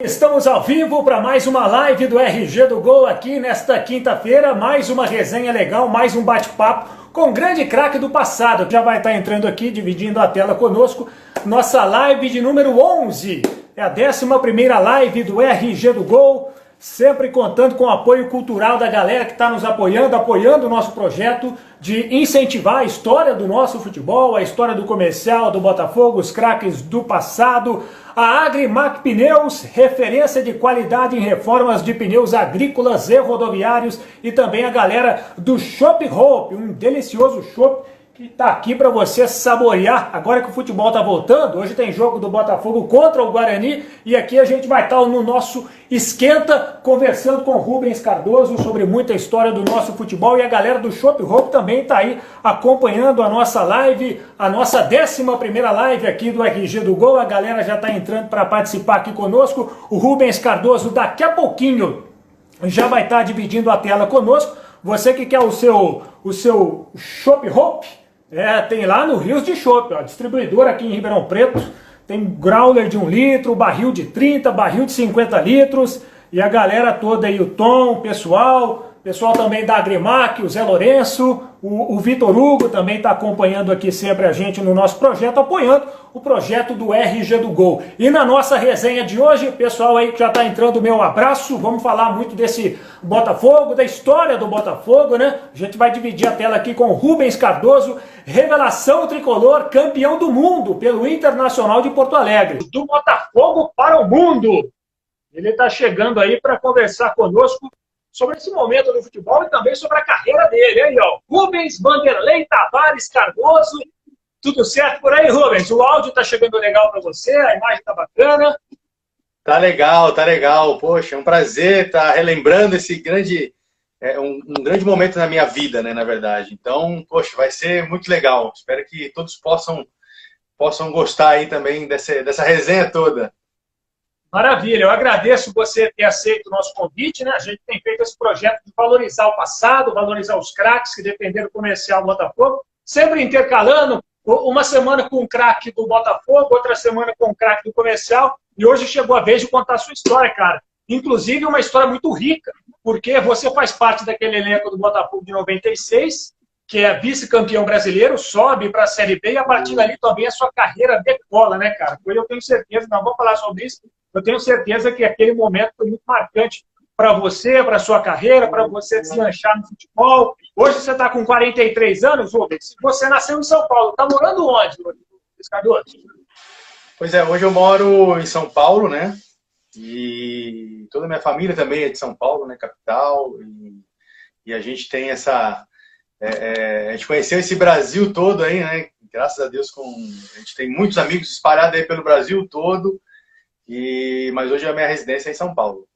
Estamos ao vivo para mais uma live do RG do Gol aqui nesta quinta-feira, mais uma resenha legal, mais um bate-papo com um grande craque do passado, que já vai estar entrando aqui, dividindo a tela conosco, nossa live de número 11, é a 11ª live do RG do Gol, sempre contando com o apoio cultural da galera que está nos apoiando o nosso projeto de incentivar a história do nosso futebol, a história do comercial, do Botafogo, os craques do passado. A Agrimac Pneus, referência de qualidade em reformas de pneus agrícolas e rodoviários, e também a galera do Chopp Hope, um delicioso chopp que está aqui para você saborear. Agora que o futebol está voltando, hoje tem jogo do Botafogo contra o Guarani, e aqui a gente vai estar no nosso esquenta, conversando com o Rubens Cardoso sobre muita história do nosso futebol, e a galera do Chopp Hope também está aí acompanhando a nossa live, a nossa 11ª live aqui do RG do Gol. A galera já está entrando para participar aqui conosco. O Rubens Cardoso daqui a pouquinho já vai estar dividindo a tela conosco. Você que quer o seu Chopp Hope, tem lá no Rios de Chopp, distribuidor aqui em Ribeirão Preto, tem growler de 1 litro, barril de 30, barril de 50 litros, e a galera toda aí, o Tom, o pessoal também da Agrimac, o Zé Lourenço, o Vitor Hugo também está acompanhando aqui sempre a gente no nosso projeto, apoiando o projeto do RG do Gol. E na nossa resenha de hoje, pessoal aí que já está entrando, meu abraço, vamos falar muito desse Botafogo, da história do Botafogo, né? A gente vai dividir a tela aqui com o Rubens Cardoso, revelação tricolor, campeão do mundo pelo Internacional de Porto Alegre. Do Botafogo para o mundo! Ele está chegando aí para conversar conosco sobre esse momento do futebol e também sobre a carreira dele. Aí, ó, Rubens Vanderlei Tavares Cardoso. Tudo certo por aí, Rubens? O áudio tá chegando legal para você, a imagem tá bacana. Tá legal, tá legal. Poxa, é um prazer estar relembrando esse grande, um grande momento na minha vida, né, na verdade. Então, poxa, vai ser muito legal. Espero que todos possam gostar aí também dessa resenha toda. Maravilha, eu agradeço você ter aceito o nosso convite, né? A gente tem feito esse projeto de valorizar o passado, valorizar os craques que defenderam o comercial do Botafogo, sempre intercalando uma semana com um craque do Botafogo, outra semana com um craque do comercial, e hoje chegou a vez de contar a sua história, cara. Inclusive uma história muito rica, porque você faz parte daquele elenco do Botafogo de 96, que é vice-campeão brasileiro, sobe para a Série B, e a partir dali também a sua carreira decola, né, cara? Eu tenho certeza, nós vamos falar sobre isso, eu tenho certeza que aquele momento foi muito marcante para você, para a sua carreira, para você deslanchar no futebol. Hoje você está com 43 anos, Rubens. Você nasceu em São Paulo. Está morando onde, Pescador? Pois é, hoje eu moro em São Paulo, né? E toda a minha família também é de São Paulo, né? Capital. E a gente tem essa... a gente conheceu esse Brasil todo aí, né? Graças a Deus, a gente tem muitos amigos espalhados aí pelo Brasil todo. Mas hoje a minha residência é em São Paulo.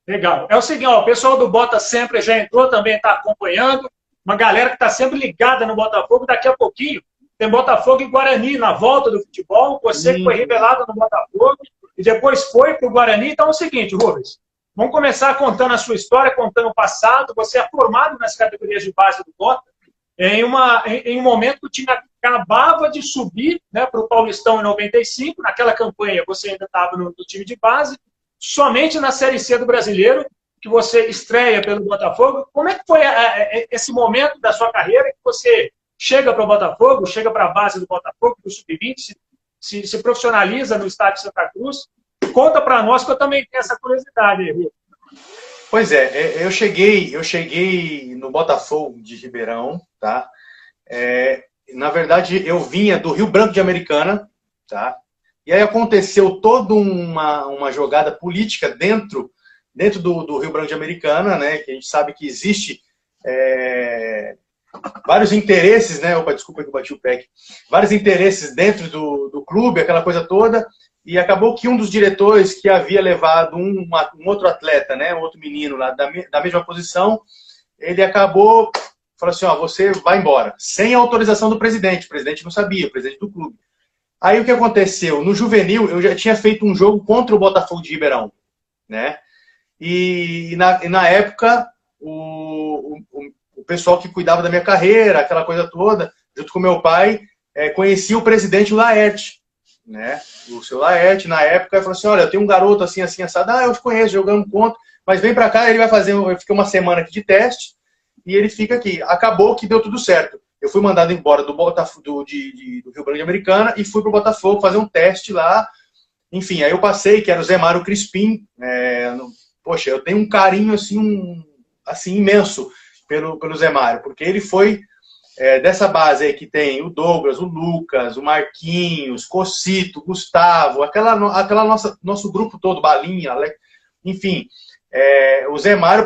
Legal. É o seguinte, ó, o pessoal do Bota Sempre já entrou, também está acompanhando. Uma galera que está sempre ligada no Botafogo. Daqui a pouquinho tem Botafogo e Guarani na volta do futebol. Você que foi revelado no Botafogo e depois foi para o Guarani. Então é o seguinte, Rubens, vamos começar contando a sua história, contando o passado. Você é formado nas categorias de base do Bota em um momento que o time acabava de subir, né, para o Paulistão em 95. Naquela campanha você ainda estava no time de base. Somente na Série C do Brasileiro, que você estreia pelo Botafogo. Como é que foi esse momento da sua carreira que você chega para o Botafogo, chega para a base do Botafogo, do Sub-20, se profissionaliza no estádio Santa Cruz? Conta para nós, que eu também tenho essa curiosidade aí, Rui. Pois é, eu cheguei no Botafogo de Ribeirão, tá? Na verdade, eu vinha do Rio Branco de Americana, tá? E aí aconteceu toda uma jogada política dentro do Rio Branco de Americana, né? Que a gente sabe que existe vários interesses, né? Opa, desculpa que eu bati o pé aqui. Vários interesses dentro do clube, aquela coisa toda. E acabou que um dos diretores que havia levado um outro atleta, né? Um outro menino lá da mesma posição, ele acabou, falou assim, ó, você vai embora. Sem autorização do presidente. O presidente não sabia, o presidente do clube. Aí o que aconteceu? No juvenil, eu já tinha feito um jogo contra o Botafogo de Ribeirão, né? E na época, o pessoal que cuidava da minha carreira, aquela coisa toda, junto com meu pai, conhecia o presidente Laerte. né? O seu Laerte, na época, falou assim, olha, eu tenho um garoto assim, assim, assado. Ah, eu te conheço, jogando contra. Mas vem pra cá, ele vai fazer, fica uma semana aqui de teste e ele fica aqui. Acabou que deu tudo certo. Eu fui mandado embora do Botafogo, do Rio Branco de Americana e fui pro Botafogo fazer um teste lá. Enfim, aí eu passei, que era o Zé Mário Crispim. Poxa, eu tenho um carinho assim imenso pelo Zé Mário, porque ele foi dessa base aí que tem o Douglas, o Lucas, o Marquinhos, Cocito, Gustavo, nosso grupo todo, Balinha, enfim, o Zé Mário,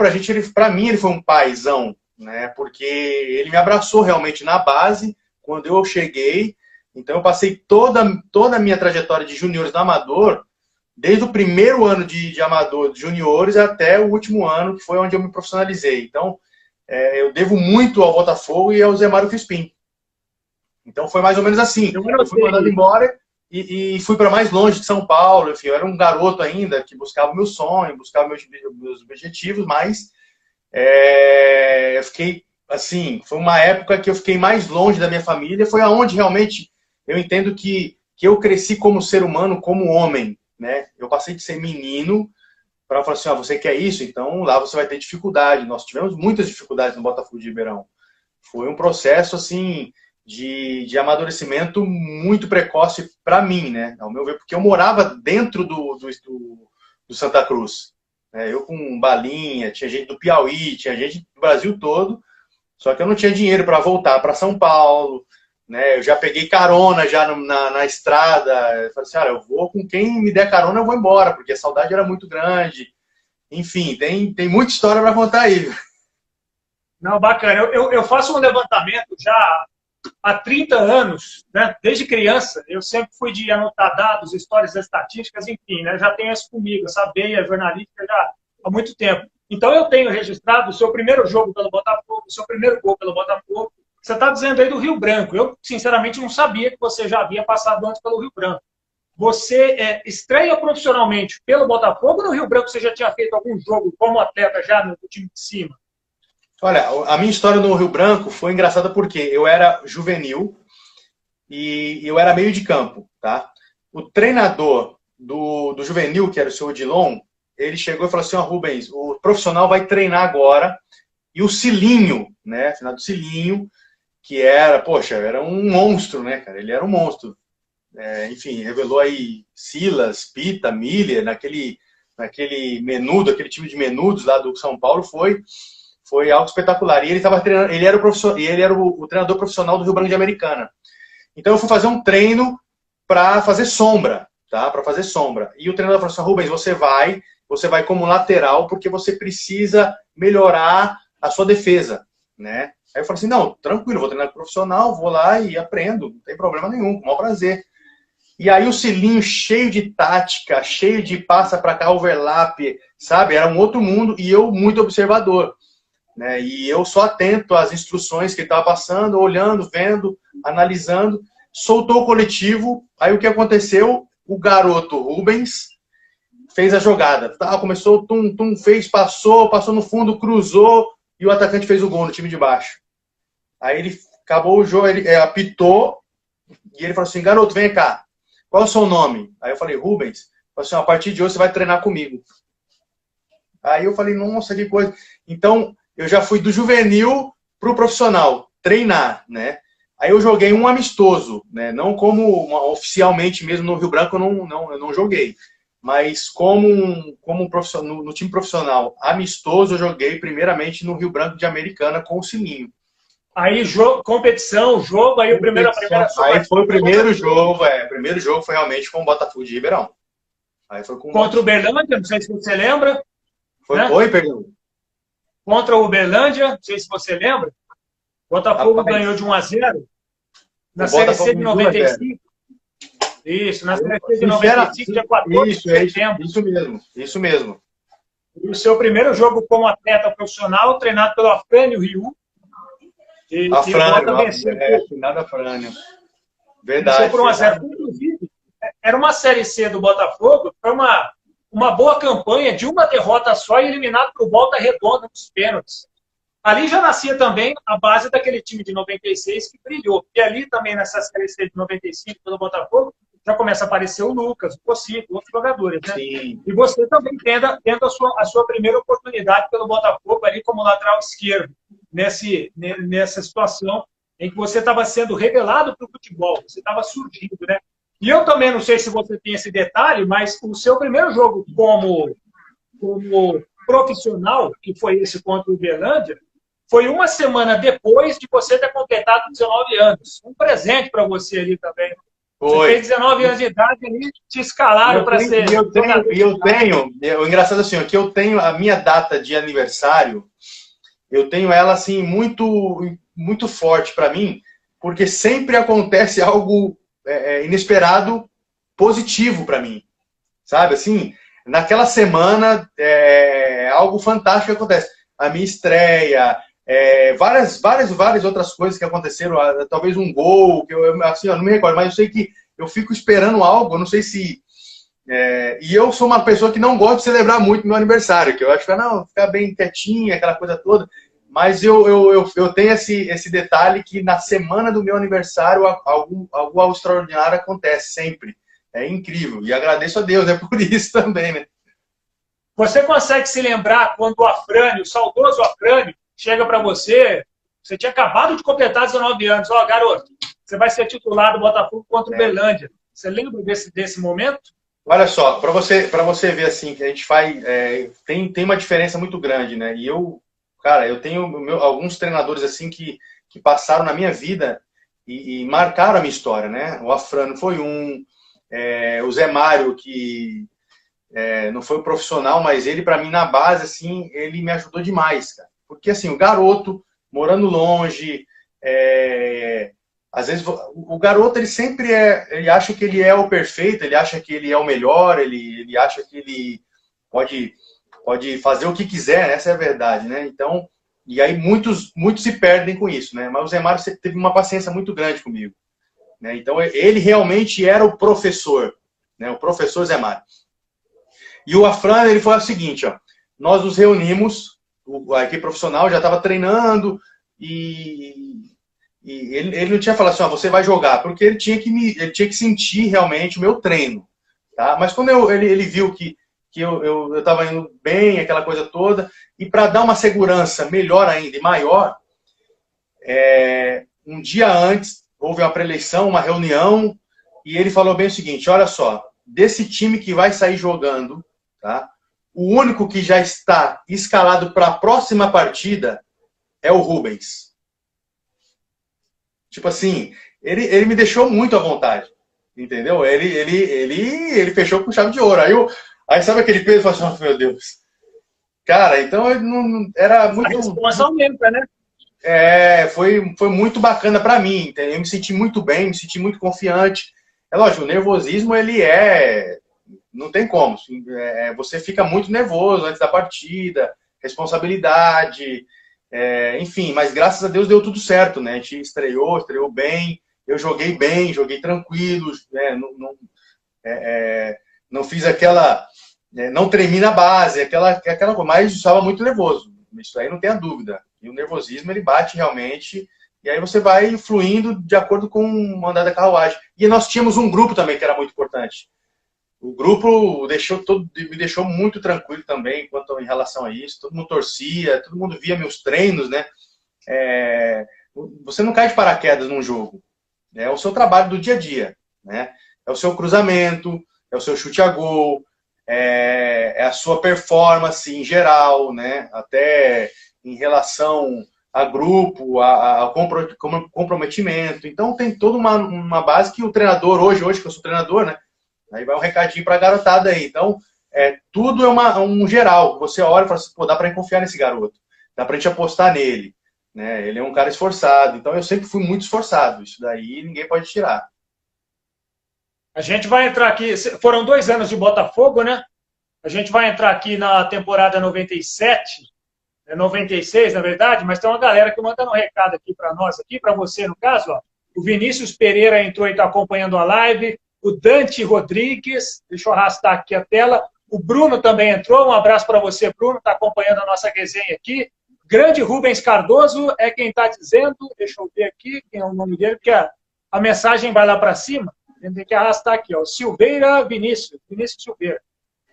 pra mim, ele foi um paizão, né? Porque ele me abraçou realmente na base, quando eu cheguei. Então eu passei toda a minha trajetória de juniores no Amador, desde o primeiro ano de Amador de juniores até o último ano, que foi onde eu me profissionalizei. Então, eu devo muito ao Botafogo e ao Zé Mário Crispim. Então foi mais ou menos assim. Eu fui mandado embora e fui para mais longe de São Paulo. Enfim, eu era um garoto ainda que buscava o meu sonho, buscava meus objetivos, mas eu fiquei, assim, foi uma época que eu fiquei mais longe da minha família. Foi aonde realmente eu entendo que eu cresci como ser humano, como homem, né? Eu passei de ser menino para falar assim, você quer isso? Então lá você vai ter dificuldade. Nós tivemos muitas dificuldades no Botafogo de Ribeirão. Foi um processo, assim, de amadurecimento muito precoce para mim, né? Ao meu ver, porque eu morava dentro do Santa Cruz. Eu com Balinha, tinha gente do Piauí, tinha gente do Brasil todo, só que eu não tinha dinheiro para voltar para São Paulo, né? Eu já peguei carona já na estrada. Eu falei assim, eu vou com quem me der carona, eu vou embora, porque a saudade era muito grande. Enfim, tem muita história para contar aí. Não, bacana. Eu faço um levantamento já há 30 anos, né? Desde criança. Eu sempre fui de anotar dados, histórias, estatísticas, enfim, né? Já tenho isso comigo, essa veia jornalística já há muito tempo. Então eu tenho registrado o seu primeiro jogo pelo Botafogo, o seu primeiro gol pelo Botafogo. Você está dizendo aí do Rio Branco. Eu, sinceramente, não sabia que você já havia passado antes pelo Rio Branco. Você estreia profissionalmente pelo Botafogo ou no Rio Branco você já tinha feito algum jogo como atleta já no time de cima? Olha, a minha história no Rio Branco foi engraçada porque eu era juvenil e eu era meio de campo, tá? O treinador do juvenil, que era o seu Odilon, ele chegou e falou assim, Rubens, o profissional vai treinar agora, e o Cilinho, né, final do Cilinho, que era um monstro, né, cara? Ele era um monstro. Enfim, revelou aí Silas, Pita, Miller, naquele menudo, aquele time de menudos lá do São Paulo, foi algo espetacular. E ele estava treinando, ele era o treinador profissional do Rio Branco de Americana. Então eu fui fazer um treino para fazer sombra, tá? Para fazer sombra. E o treinador falou assim, Rubens, você vai como lateral porque você precisa melhorar a sua defesa, né? Aí eu falei assim, não, tranquilo, vou treinar profissional, vou lá e aprendo, não tem problema nenhum, com o maior prazer. E aí o Cilinho cheio de tática, cheio de passa para cá, overlap, sabe? Era um outro mundo e eu muito observador, né? E eu só atento às instruções que ele estava passando, olhando, vendo, analisando. Soltou o coletivo, aí o que aconteceu? O garoto Rubens fez a jogada. Começou, fez, passou no fundo, cruzou e o atacante fez o gol no time de baixo. Aí ele acabou o jogo, ele apitou e ele falou assim, garoto, vem cá. Qual é o seu nome? Aí eu falei, Rubens. Ele falou assim, a partir de hoje você vai treinar comigo. Aí eu falei, nossa, que coisa. Então, eu já fui do juvenil para o profissional, treinar, né? Aí eu joguei um amistoso, né? Não como oficialmente mesmo no Rio Branco, eu não joguei. Mas como profissional, no time profissional amistoso, eu joguei primeiramente no Rio Branco de Americana com o Cilinho. Aí, competição, jogo, aí primeira Aí foi o primeiro jogo, o primeiro jogo foi realmente com o Botafogo de Ribeirão. Aí foi contra o Uberlândia, não sei se você lembra. Foi, né? Oi, perdão. Contra o Uberlândia, não sei se você lembra. O Botafogo ganhou de 1-0 na Série C de 95. Isso, na Série C de 95, dia 14 de setembro. Isso mesmo. E o seu primeiro jogo como atleta profissional, treinado pelo Afrânio Rio. Finado Afrânio. Verdade. Por 1-0. Inclusive, era uma Série C do Botafogo, foi uma boa campanha de uma derrota só e eliminado por Volta Redonda nos pênaltis. Ali já nascia também a base daquele time de 96 que brilhou. E ali também nessa Série C de 95 pelo Botafogo, já começa a aparecer o Lucas, o Cocico, outros jogadores, né? Sim. E você também tendo a sua primeira oportunidade pelo Botafogo ali como lateral esquerdo, nessa situação em que você estava sendo revelado para o futebol, você estava surgindo, né? E eu também não sei se você tem esse detalhe, mas o seu primeiro jogo como profissional, que foi esse contra o Uberlândia, foi uma semana depois de você ter completado 19 anos. Um presente para você ali também. Foi. Você fez 19 anos de idade ali, te escalaram para ser... O engraçado assim, que eu tenho a minha data de aniversário, eu tenho ela assim muito forte para mim, porque sempre acontece algo inesperado, positivo para mim, sabe? Assim, naquela semana, algo fantástico acontece. A minha estreia, várias outras coisas que aconteceram, talvez um gol, que eu não me recordo, mas eu sei que eu fico esperando algo, eu não sei se... e eu sou uma pessoa que não gosta de celebrar muito meu aniversário, que eu acho que não, ficar bem quietinha, aquela coisa toda, mas eu tenho esse detalhe que na semana do meu aniversário algo extraordinário acontece, sempre. É incrível, e agradeço a Deus, por isso também, né? Você consegue se lembrar quando o Afrânio, o saudoso Afrânio, chega para você, você tinha acabado de completar 19 anos, garoto, você vai ser titular do Botafogo contra o Uberlândia. Você lembra desse momento? Olha só, para você ver assim, que a gente faz, tem uma diferença muito grande, né? E eu tenho alguns treinadores assim que passaram na minha vida e marcaram a minha história, né? O Afrânio foi o Zé Mário, que não foi profissional, mas ele, para mim, na base, assim, ele me ajudou demais, cara. Porque, assim, o garoto, morando longe, às vezes, o garoto, ele sempre ele acha que ele é o perfeito, ele acha que ele é o melhor, ele acha que ele pode fazer o que quiser, essa é a verdade, né? Então, e aí muitos se perdem com isso, né? Mas o Zé Mário teve uma paciência muito grande comigo, né? Então, ele realmente era o professor, né? O professor Zé Mário. E o Afrânio, ele foi o seguinte, nós nos reunimos, a equipe profissional já estava treinando e ele não tinha falado assim, você vai jogar, porque ele tinha que sentir realmente o meu treino, tá? Mas quando ele viu que eu estava indo bem, aquela coisa toda, e para dar uma segurança melhor ainda e maior, um dia antes houve uma pré-eleição, uma reunião, e ele falou bem o seguinte, olha só, desse time que vai sair jogando, tá? O único que já está escalado para a próxima partida é o Rubens. Tipo assim, ele me deixou muito à vontade, entendeu? Ele fechou com chave de ouro. Aí sabe aquele peso e fala assim, meu Deus. Cara, então era muito... A resposta aumenta, né? Foi muito bacana para mim, entendeu? Eu me senti muito bem, me senti muito confiante. É lógico, o nervosismo, ele não tem como. Você fica muito nervoso antes da partida, responsabilidade, enfim, mas graças a Deus deu tudo certo, né? A gente estreou bem, eu joguei bem, joguei tranquilo, né? Não fiz aquela... não tremi na base, aquela coisa, mas estava muito nervoso. Isso aí não tem a dúvida. E o nervosismo, ele bate realmente, e aí você vai fluindo de acordo com o andar da carruagem. E nós tínhamos um grupo também que era muito importante. O grupo me deixou muito tranquilo também em relação a isso. Todo mundo torcia, todo mundo via meus treinos, né? Você não cai de paraquedas num jogo. É o seu trabalho do dia a dia, né? É o seu cruzamento, é o seu chute a gol, é a sua performance em geral, né? Até em relação a grupo, a comprometimento. Então tem toda uma base que o treinador, hoje que eu sou treinador, né? Aí vai um recadinho para a garotada aí. Então, tudo é um geral. Você olha e fala assim, pô, dá para confiar nesse garoto. Dá para a gente apostar nele. Né? Ele é um cara esforçado. Então, eu sempre fui muito esforçado. Isso daí ninguém pode tirar. A gente vai entrar aqui... Foram 2 anos de Botafogo, né? A gente vai entrar aqui na temporada 97, 96, na verdade, mas tem uma galera que manda um recado aqui para nós, aqui para você, no caso. O Vinícius Pereira entrou e está acompanhando a live. O Dante Rodrigues, deixa eu arrastar aqui a tela. O Bruno também entrou. Um abraço para você, Bruno, está acompanhando a nossa resenha aqui. Grande Rubens Cardoso é quem está dizendo. Deixa eu ver aqui quem é o nome dele, porque a mensagem vai lá para cima. Tem que arrastar aqui, ó. Silveira Vinícius Silveira.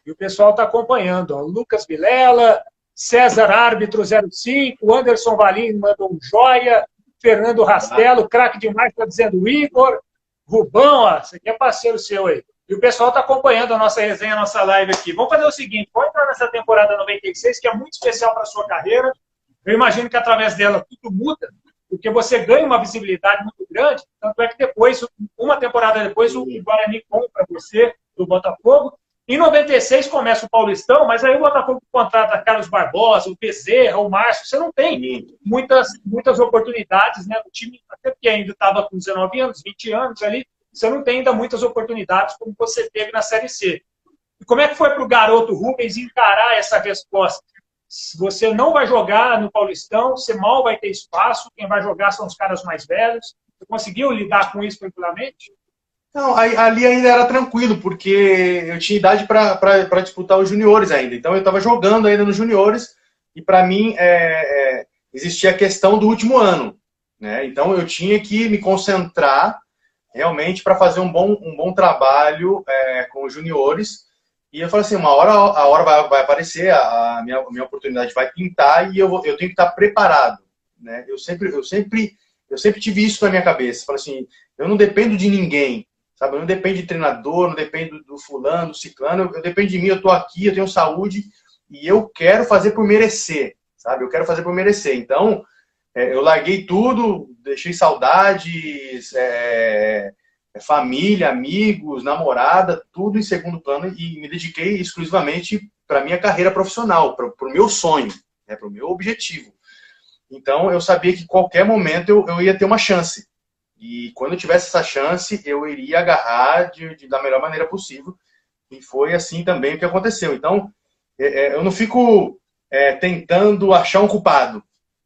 E o pessoal está acompanhando, ó. Lucas Vilela, César Árbitro 05, Anderson Valim mandou um joia, Fernando Rastelo, craque demais, está dizendo o Igor, Rubão, ó, esse aqui é parceiro seu aí. E o pessoal está acompanhando a nossa resenha, a nossa live aqui. Vamos fazer o seguinte, vamos entrar nessa temporada 96, que é muito especial para a sua carreira. Eu imagino que através dela tudo muda, porque você ganha uma visibilidade muito grande, tanto é que depois, uma temporada depois, o Guarani compra você, do Botafogo. Em 96 começa o Paulistão, mas aí o Botafogo contrata Carlos Barbosa, o Bezerra, o Márcio. Você não tem muitas oportunidades, né? O time, até porque ainda estava com 19 anos, 20 anos ali, você não tem ainda muitas oportunidades como você teve na Série C. E como é que foi para o garoto Rubens encarar essa resposta? Você não vai jogar no Paulistão, você mal vai ter espaço, quem vai jogar são os caras mais velhos. Você conseguiu lidar com isso tranquilamente? Não, ali ainda era tranquilo, porque eu tinha idade para disputar os juniores ainda. Então eu estava jogando ainda nos juniores e para mim existia a questão do último ano, né? Então eu tinha que me concentrar realmente para fazer um bom trabalho com os juniores. E eu falei assim, a hora vai aparecer, a minha oportunidade vai pintar e eu tenho que estar preparado, né? Eu sempre tive isso na minha cabeça. Falei assim, eu não dependo de ninguém. Sabe? Eu não dependo de treinador, não dependo do fulano, do ciclano, eu dependo de mim, eu estou aqui, eu tenho saúde e eu quero fazer por merecer, sabe? Eu quero fazer por merecer. Então, eu larguei tudo, deixei saudades, família, amigos, namorada, tudo em segundo plano e me dediquei exclusivamente para a minha carreira profissional, para o meu sonho, para o meu objetivo. Então, eu sabia que em qualquer momento eu ia ter uma chance. E quando eu tivesse essa chance, eu iria agarrar da melhor maneira possível. E foi assim também o que aconteceu. Então, eu não fico tentando achar um culpado,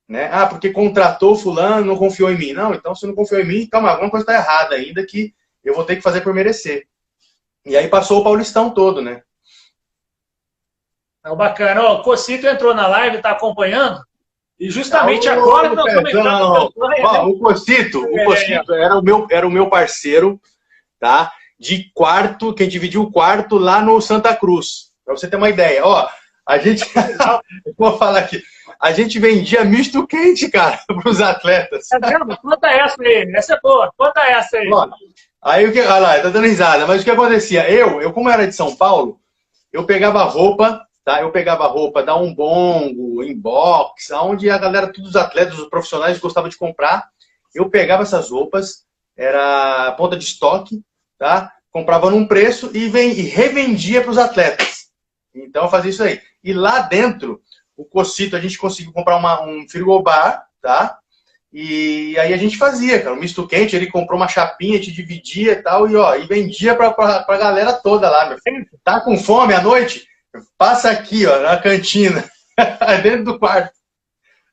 né? Ah, porque contratou fulano, não confiou em mim. Não, então se não confiou em mim, calma, alguma coisa está errada ainda que eu vou ter que fazer por merecer. E aí passou o Paulistão todo, né? Bacana. Ó, o Cocito entrou na live, está acompanhando. E justamente agora que nós estamos entrando... O Cocito era o meu parceiro, tá? De quarto, quem dividiu o quarto lá no Santa Cruz. Pra você ter uma ideia. Ó, a gente... Vou falar aqui. A gente vendia misto quente, cara, pros atletas. Conta essa aí. Essa é boa. Conta essa aí. Ó, aí o que... Olha lá, tá dando risada. Mas o que acontecia? Eu como era de São Paulo, eu pegava roupa... Tá? Eu pegava roupa da Umbongo, Inbox, onde a galera, todos os atletas, os profissionais gostavam de comprar. Eu pegava essas roupas, era ponta de estoque, tá? Comprava num preço e revendia para os atletas. Então eu fazia isso aí. E lá dentro, o Cocito, a gente conseguiu comprar um frigobar, tá? E aí a gente fazia, cara, um misto quente, ele comprou uma chapinha, te dividia e tal, e vendia para a galera toda lá, meu filho. Tá com fome à noite? Passa aqui, ó, na cantina, dentro do quarto.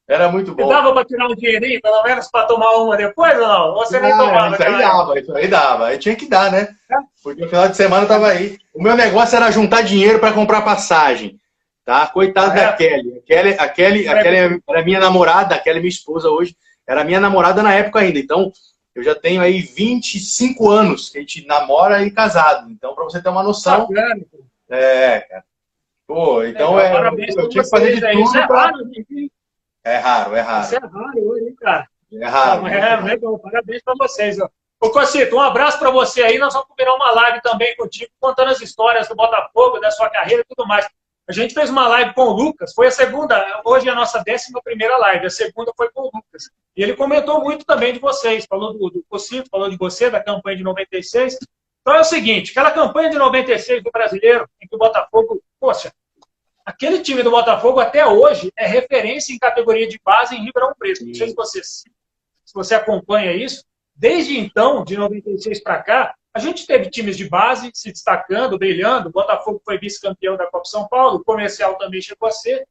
Era muito bom. E dava para tirar um dinheirinho, pelo menos para tomar uma depois ou não? Ou você nem tomava? Isso aí dava. Aí tinha que dar, né? Porque no final de semana eu tava aí. O meu negócio era juntar dinheiro para comprar passagem. Tá? Coitado da Kelly. A Kelly era minha namorada, a Kelly é minha esposa hoje. Era minha namorada na época ainda. Então, eu já tenho aí 25 anos que a gente namora e casado. Então, para você ter uma noção. Cara. Pô, então eu tinha que fazer de tudo. Isso é raro, É raro. Isso é raro hoje, hein, cara? É raro. Legal, parabéns para vocês. Ó. Ô, Cocito, um abraço para você aí. Nós vamos combinar uma live também contigo, contando as histórias do Botafogo, da sua carreira e tudo mais. A gente fez uma live com o Lucas, foi a segunda, hoje é a nossa 11ª live, a segunda foi com o Lucas. E ele comentou muito também de vocês, falou do Cocito, falou de você, da campanha de 96. Então é o seguinte, aquela campanha de 96 do Brasileiro, em que o Botafogo, poxa, aquele time do Botafogo até hoje é referência em categoria de base em Ribeirão Preto. Não sei se você acompanha isso. Desde então, de 96 para cá, a gente teve times de base se destacando, brilhando. O Botafogo foi vice-campeão da Copa São Paulo, o Comercial também chegou a ser.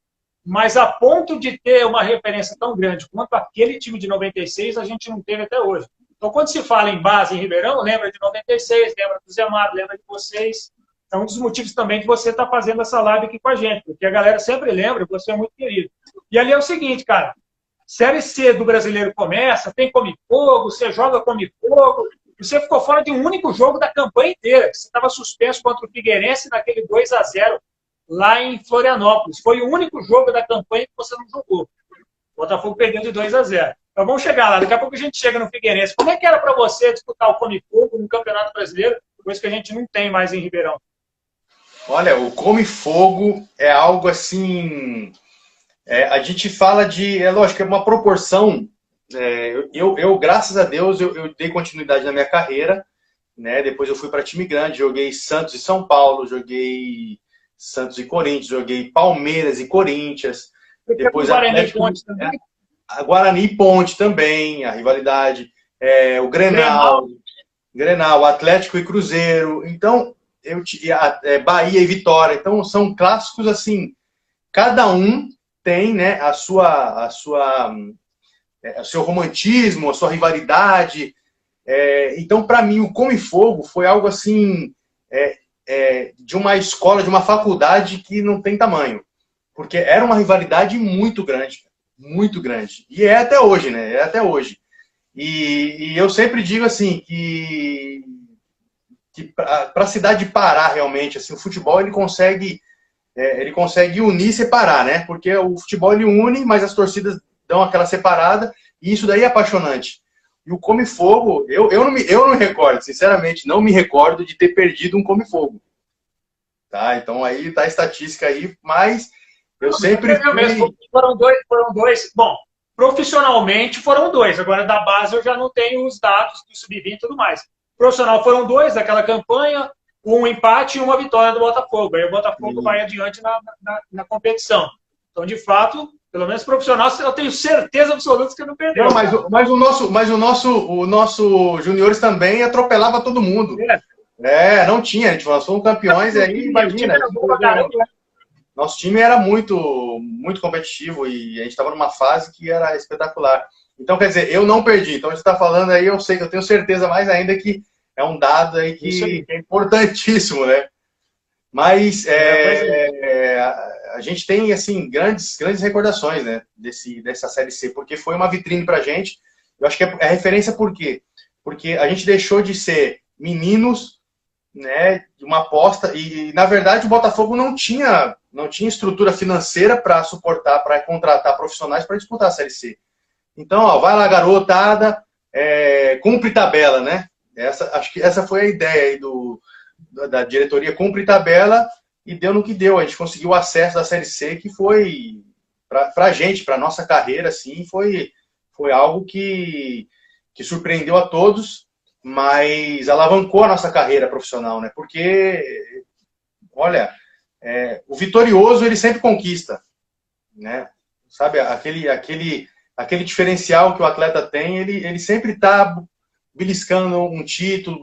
Mas a ponto de ter uma referência tão grande quanto aquele time de 96, a gente não teve até hoje. Então, quando se fala em base em Ribeirão, lembra de 96, lembra do Zé Mário, lembra de vocês. É um dos motivos também de você estar fazendo essa live aqui com a gente, porque a galera sempre lembra, você é muito querido. E ali é o seguinte, cara, Série C do Brasileiro começa, tem Come Fogo, você joga Come Fogo, você ficou fora de um único jogo da campanha inteira. Você estava suspenso contra o Figueirense naquele 2-0 lá em Florianópolis. Foi o único jogo da campanha que você não jogou. O Botafogo perdeu de 2-0. Então vamos chegar lá. Daqui a pouco a gente chega no Figueirense. Como é que era para você disputar o Come Fogo no Campeonato Brasileiro, coisa que a gente não tem mais em Ribeirão? Olha, o Come Fogo é algo assim... a gente fala de... É lógico, é uma proporção... graças a Deus, eu dei continuidade na minha carreira, né? Depois eu fui para time grande, joguei Santos e São Paulo, joguei Santos e Corinthians, joguei Palmeiras e Corinthians. Depois Guarani Ponte também? A Guarani e Ponte também, a rivalidade. O Grenal, Atlético e Cruzeiro. Então, Bahia e Vitória. Então, são clássicos assim. Cada um tem, né, o seu romantismo, a sua rivalidade. Então, para mim, o Come Fogo foi algo assim, de uma escola, de uma faculdade que não tem tamanho. Porque era uma rivalidade muito grande. Muito grande. E é até hoje, né? É até hoje. E eu sempre digo assim, que para a cidade parar realmente, assim, o futebol ele consegue unir e separar, né? Porque o futebol ele une, mas as torcidas dão aquela separada, e isso daí é apaixonante. E o Come Fogo, eu não me recordo, sinceramente, não me recordo de ter perdido um Come Fogo. Tá? Então aí tá a estatística aí, mas eu sempre fui... Foram dois. Bom, profissionalmente foram dois. Agora da base eu já não tenho os dados do sub-20 e tudo mais. Profissional foram dois daquela campanha, um empate e uma vitória do Botafogo. Aí o Botafogo vai adiante na competição. Então, de fato, pelo menos profissional, eu tenho certeza absoluta que não perdeu. Não, mas o nosso juniores também atropelava todo mundo. Não tinha, a gente falou, somos campeões, e aí imagina. Nosso time era muito, muito competitivo e a gente estava numa fase que era espetacular. Então, quer dizer, eu não perdi. Então, a gente está falando aí, eu tenho certeza mais ainda que é um dado aí que é importantíssimo, né? Mas a gente tem, assim, grandes recordações, né, dessa Série C, porque foi uma vitrine pra gente. Eu acho que é referência por quê? Porque a gente deixou de ser meninos, né, de uma aposta, e na verdade o Botafogo não tinha estrutura financeira para suportar, para contratar profissionais para disputar a Série C. Então, ó, vai lá, garotada, cumpre tabela, né? Acho que essa foi a ideia aí da diretoria, cumpre tabela, e deu no que deu. A gente conseguiu o acesso da Série C, que foi, pra gente, pra nossa carreira, assim, foi algo que surpreendeu a todos, mas alavancou a nossa carreira profissional, né? Porque, olha, o vitorioso, ele sempre conquista, né? Sabe, aquele diferencial que o atleta tem, ele sempre está beliscando um título,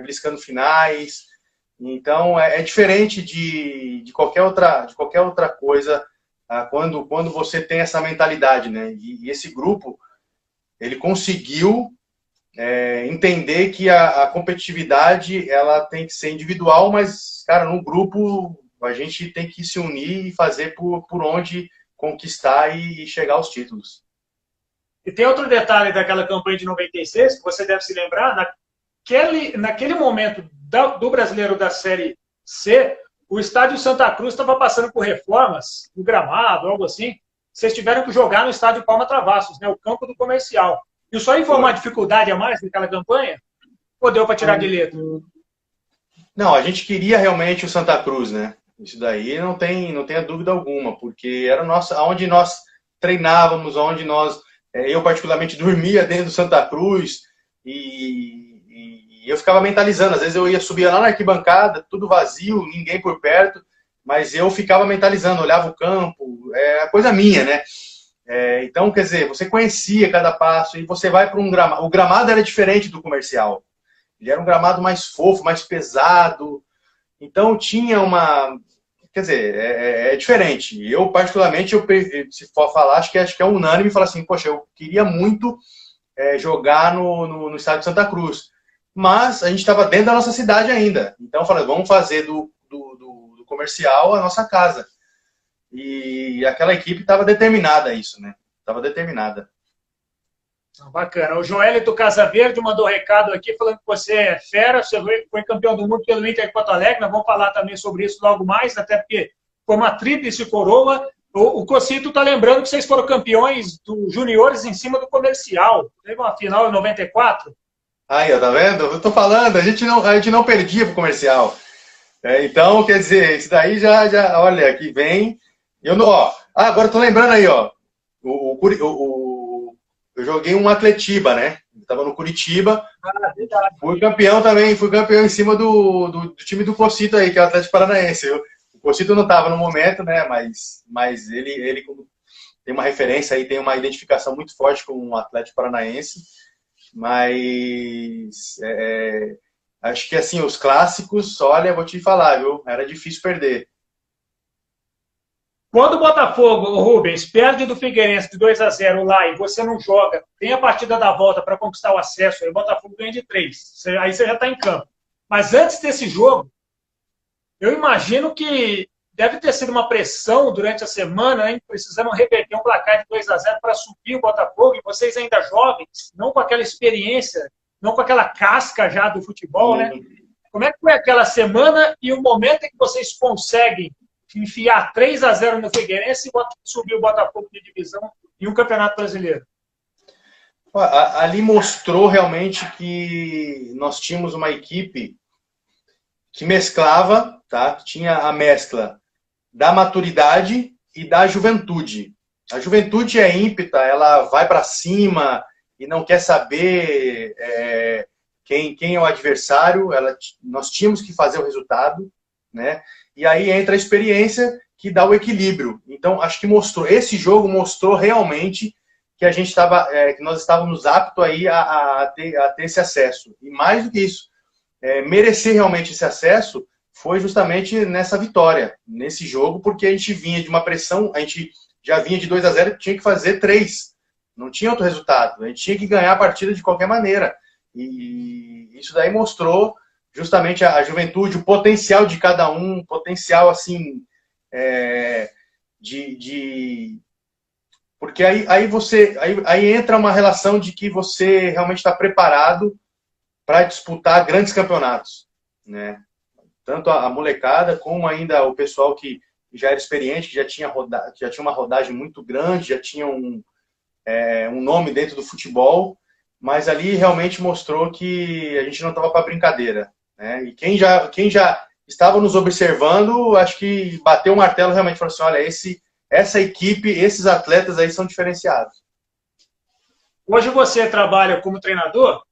beliscando finais. Então, é diferente de qualquer outra coisa quando você tem essa mentalidade, né? E esse grupo, ele conseguiu entender que a competitividade ela tem que ser individual, mas, cara, no grupo a gente tem que se unir e fazer por onde conquistar e chegar aos títulos. E tem outro detalhe daquela campanha de 96, que você deve se lembrar, naquele momento do Brasileiro da Série C, o estádio Santa Cruz estava passando por reformas, no gramado, algo assim. Vocês tiveram que jogar no estádio Palma Travassos, né, o campo do Comercial. E só foi uma dificuldade a mais naquela campanha? Ou deu para tirar de letra? Não, a gente queria realmente o Santa Cruz, né? Isso daí não tem dúvida alguma, porque era onde nós treinávamos, onde eu particularmente dormia dentro do Santa Cruz e eu ficava mentalizando. Às vezes eu ia subir lá na arquibancada, tudo vazio, ninguém por perto, mas eu ficava mentalizando, olhava o campo, é coisa minha, né? Então, quer dizer, você conhecia cada passo e você vai para um gramado. O gramado era diferente do Comercial. Ele era um gramado mais fofo, mais pesado. Então, tinha uma... Quer dizer, é diferente. Eu, particularmente, se for falar, acho que é unânime falar assim, poxa, eu queria muito jogar no estádio de Santa Cruz. Mas a gente estava dentro da nossa cidade ainda. Então, eu falei, vamos fazer do Comercial a nossa casa. E aquela equipe estava determinada a isso, né? Estava determinada. Bacana. O Joelito Casaverde mandou recado aqui falando que você é fera, você foi campeão do mundo pelo Inter de Porto Alegre. Nós vamos falar também sobre isso logo mais, até porque foi uma tríplice coroa. O Cocito está lembrando que vocês foram campeões do juniores em cima do Comercial. Teve uma final em 94. Aí, ó, tá vendo? Eu tô falando, a gente não perdia pro Comercial. Então, quer dizer, isso daí olha, aqui vem. Eu não, ó. Agora eu tô lembrando aí, ó. Eu joguei um Atletiba, né? Eu tava no Curitiba. Verdade. Fui campeão também, fui campeão em cima do time do Cocito aí, que é o Atlético Paranaense. O Cocito não tava no momento, né? Mas ele tem uma referência aí, tem uma identificação muito forte com o Atlético Paranaense. Mas acho que assim, os clássicos, olha, vou te falar, viu? Era difícil perder. Quando o Botafogo, o Rubens, perde do Figueirense de 2-0 lá e você não joga, tem a partida da volta para conquistar o acesso, aí o Botafogo ganha de 3. Aí você já está em campo. Mas antes desse jogo, eu imagino que deve ter sido uma pressão durante a semana, hein? Precisando reverter um placar de 2-0 para subir o Botafogo, e vocês ainda jovens, não com aquela experiência, não com aquela casca já do futebol, né? Como é que foi aquela semana e o momento em que vocês conseguem enfiar 3-0 no Figueirense e subir o Botafogo de divisão em um campeonato brasileiro? Ali mostrou realmente que nós tínhamos uma equipe que mesclava, tá? Que tinha a mescla da maturidade e da juventude. A juventude é ímpeta, ela vai para cima e não quer saber quem é o adversário. Nós tínhamos que fazer o resultado, né? E aí entra a experiência que dá o equilíbrio. Então, acho que esse jogo mostrou realmente que a gente que nós estávamos aptos aí a ter esse acesso. E mais do que isso, merecer realmente esse acesso foi justamente nessa vitória, nesse jogo, porque a gente vinha de uma pressão, a gente já vinha de 2-0, tinha que fazer 3. Não tinha outro resultado. A gente tinha que ganhar a partida de qualquer maneira. E isso daí mostrou justamente a juventude, o potencial de cada um, potencial assim, porque aí entra uma relação de que você realmente está preparado para disputar grandes campeonatos, né? Tanto a molecada como ainda o pessoal que já era experiente, que já tinha uma rodagem muito grande, já tinha um nome dentro do futebol, mas ali realmente mostrou que a gente não estava para brincadeira, né? E quem já estava nos observando, acho que bateu o martelo realmente, falou assim, olha, essa equipe, esses atletas aí são diferenciados. Hoje você trabalha como treinador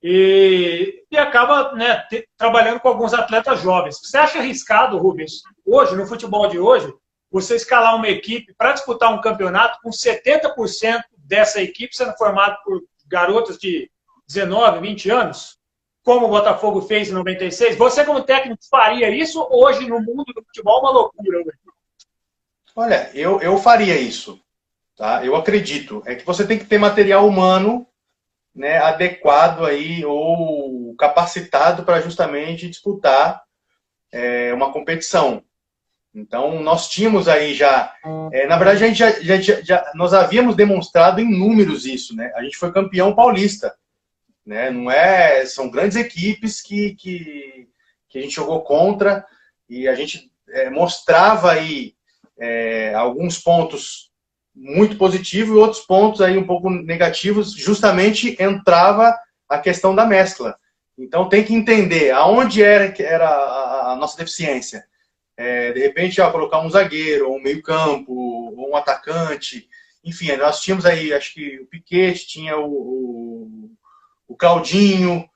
e acaba, né, trabalhando com alguns atletas jovens. Você acha arriscado, Rubens, hoje, no futebol de hoje, você escalar uma equipe para disputar um campeonato com 70% dessa equipe sendo formado por garotos de 19, 20 anos, como o Botafogo fez em 96? Você, como técnico, faria isso? Hoje, no mundo do futebol, é uma loucura. Olha, eu faria isso, tá? Eu acredito. É que você tem que ter material humano, né, adequado aí, ou capacitado para justamente disputar uma competição. Então, nós tínhamos aí já... na verdade, a gente nós havíamos demonstrado em números isso, né? A gente foi campeão paulista, né? Não são grandes equipes que a gente jogou contra e a gente mostrava aí alguns pontos muito positivos e outros pontos aí um pouco negativos. Justamente entrava a questão da mescla. Então, tem que entender aonde era a nossa deficiência. De repente, colocar um zagueiro, ou um meio-campo, ou um atacante. Enfim, nós tínhamos aí, acho que o Piquete, tinha o Claudinho.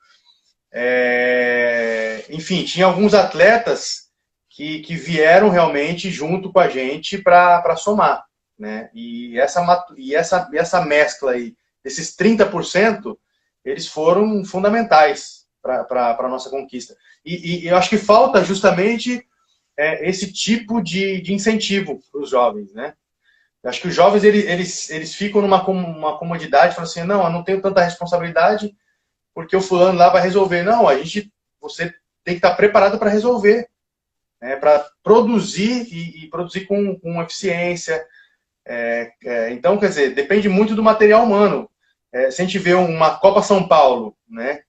Enfim, tinha alguns atletas que vieram realmente junto com a gente para somar, né? E essa mescla aí, esses 30%, eles foram fundamentais para a nossa conquista. E eu acho que falta justamente esse tipo de incentivo para os jovens, né? Eu acho que os jovens eles ficam numa comodidade, falam assim, não, eu não tenho tanta responsabilidade porque o fulano lá vai resolver. Não, você tem que estar preparado para resolver, né? Para produzir e produzir com eficiência. Então, quer dizer, depende muito do material humano. se a gente vê uma Copa São Paulo, né?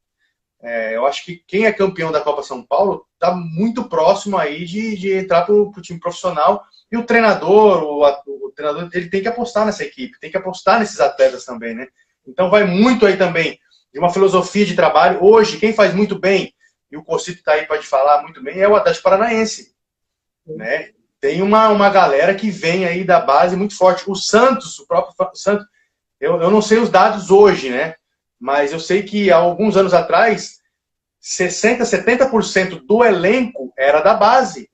Eu acho que quem é campeão da Copa São Paulo está muito próximo aí de entrar para o time profissional. E o treinador, o treinador, ele tem que apostar nessa equipe, tem que apostar nesses atletas também, né? Então vai muito aí também de uma filosofia de trabalho. Hoje, quem faz muito bem, e o Cocito está aí para te falar muito bem, é o Atlético Paranaense, né? Tem uma galera que vem aí da base muito forte. O Santos, o próprio Santos, eu não sei os dados hoje, né? Mas eu sei que há alguns anos atrás, 60%, 70% do elenco era da base,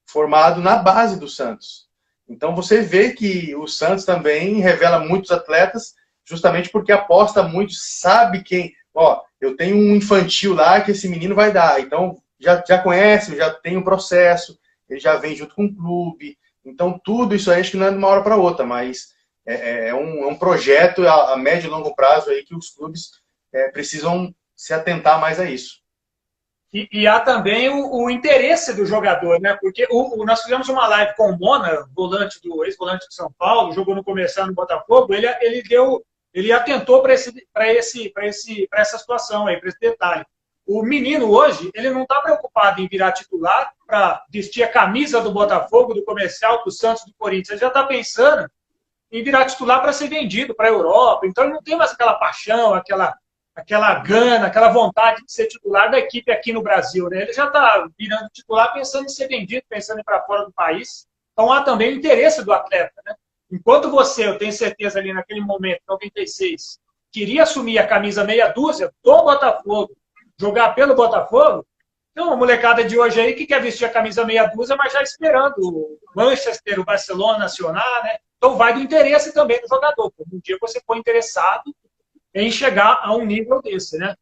formado na base do Santos. Então você vê que o Santos também revela muitos atletas, justamente porque aposta muito, sabe quem... Ó, eu tenho um infantil lá que esse menino vai dar. Então já conhece, já tem um processo, ele já vem junto com o clube. Então tudo isso aí acho que não é de uma hora para outra, mas... É um projeto a médio e longo prazo aí que os clubes precisam se atentar mais a isso. E há também o interesse do jogador, né? Porque nós fizemos uma live com o Mona, ex-volante de São Paulo, jogou no comercial no Botafogo, ele atentou para essa situação aí, para esse detalhe. O menino hoje, ele não está preocupado em virar titular para vestir a camisa do Botafogo, do comercial, do Santos, do Corinthians. Ele já está pensando em virar titular para ser vendido para a Europa. Então ele não tem mais aquela paixão, aquela gana, aquela vontade de ser titular da equipe aqui no Brasil, né? Ele já está virando titular pensando em ser vendido, pensando em ir para fora do país. Então há também o interesse do atleta, né? Enquanto você, eu tenho certeza ali naquele momento, 96, queria assumir a camisa meia dúzia do Botafogo, jogar pelo Botafogo, então a molecada de hoje aí que quer vestir a camisa meia dúzia, mas já esperando o Manchester, o Barcelona acionar, né? Então vai do interesse também do jogador. Um dia você for interessado em chegar a um nível desse, né?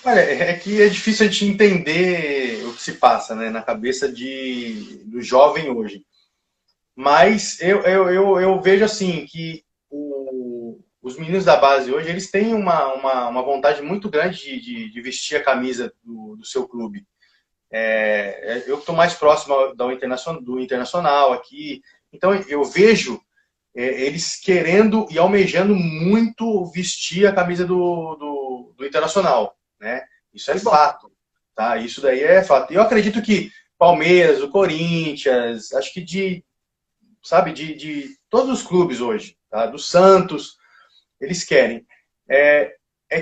Olha, é que é difícil a gente entender o que se passa, né, na cabeça do jovem hoje. Mas eu vejo assim que os meninos da base hoje, eles têm uma vontade muito grande de vestir a camisa do seu clube. Eu estou mais próximo do internacional aqui, então eu vejo eles querendo e almejando muito vestir a camisa do Internacional, né? Isso é fato, tá? Isso daí é fato. Eu acredito que Palmeiras, o Corinthians, acho que de todos os clubes hoje, tá? Do Santos, eles querem. É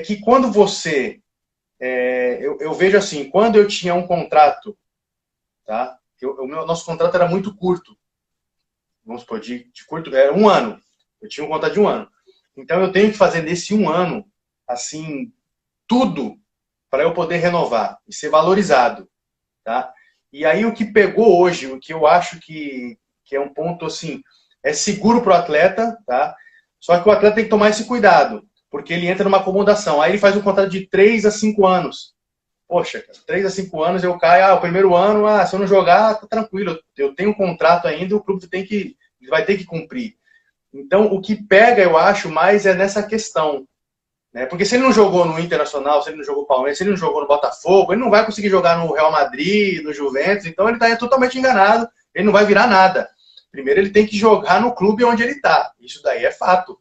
que quando você... eu vejo assim, quando eu tinha um contrato, tá? Nosso contrato era muito curto. Vamos supor, de curto, era 1 ano. Eu tinha um contrato de 1 ano. Então eu tenho que fazer nesse 1 ano, assim, tudo para eu poder renovar e ser valorizado, tá? E aí o que pegou hoje, o que eu acho que é um ponto, assim, é seguro para o atleta, tá? Só que o atleta tem que tomar esse cuidado, porque ele entra numa acomodação. Aí ele faz um contrato de 3 a 5 anos. Poxa, cara, 3 a 5 anos eu caio, o primeiro ano, se eu não jogar, tá tranquilo, eu tenho um contrato ainda, o clube vai ter que cumprir. Então, o que pega, eu acho, mais é nessa questão, né? Porque se ele não jogou no Internacional, se ele não jogou no Palmeiras, se ele não jogou no Botafogo, ele não vai conseguir jogar no Real Madrid, no Juventus, então ele está totalmente enganado, ele não vai virar nada. Primeiro ele tem que jogar no clube onde ele está, isso daí é fato,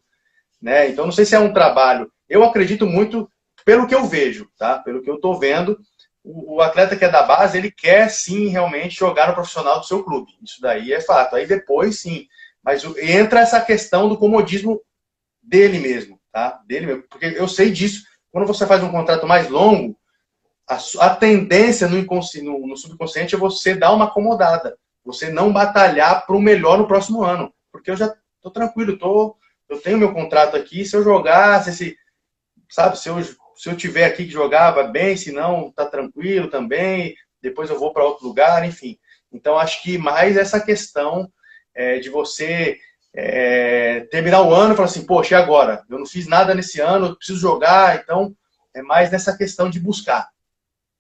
né? Então, não sei se é um trabalho, eu acredito muito pelo que eu vejo, tá? Pelo que eu estou vendo, o atleta que é da base, ele quer sim realmente jogar no profissional do seu clube. Isso daí é fato. Aí depois sim, mas entra essa questão do comodismo dele mesmo, tá? Dele mesmo. Porque eu sei disso, quando você faz um contrato mais longo, a tendência no subconsciente é você dar uma acomodada, você não batalhar para o melhor no próximo ano. Porque eu já estou tranquilo, eu tenho meu contrato aqui, se eu jogar, se eu tiver aqui que jogava bem, se não, tá tranquilo também, depois eu vou para outro lugar, enfim. Então, acho que mais essa questão de você terminar o ano e falar assim, poxa, e agora? Eu não fiz nada nesse ano, eu preciso jogar, então é mais nessa questão de buscar.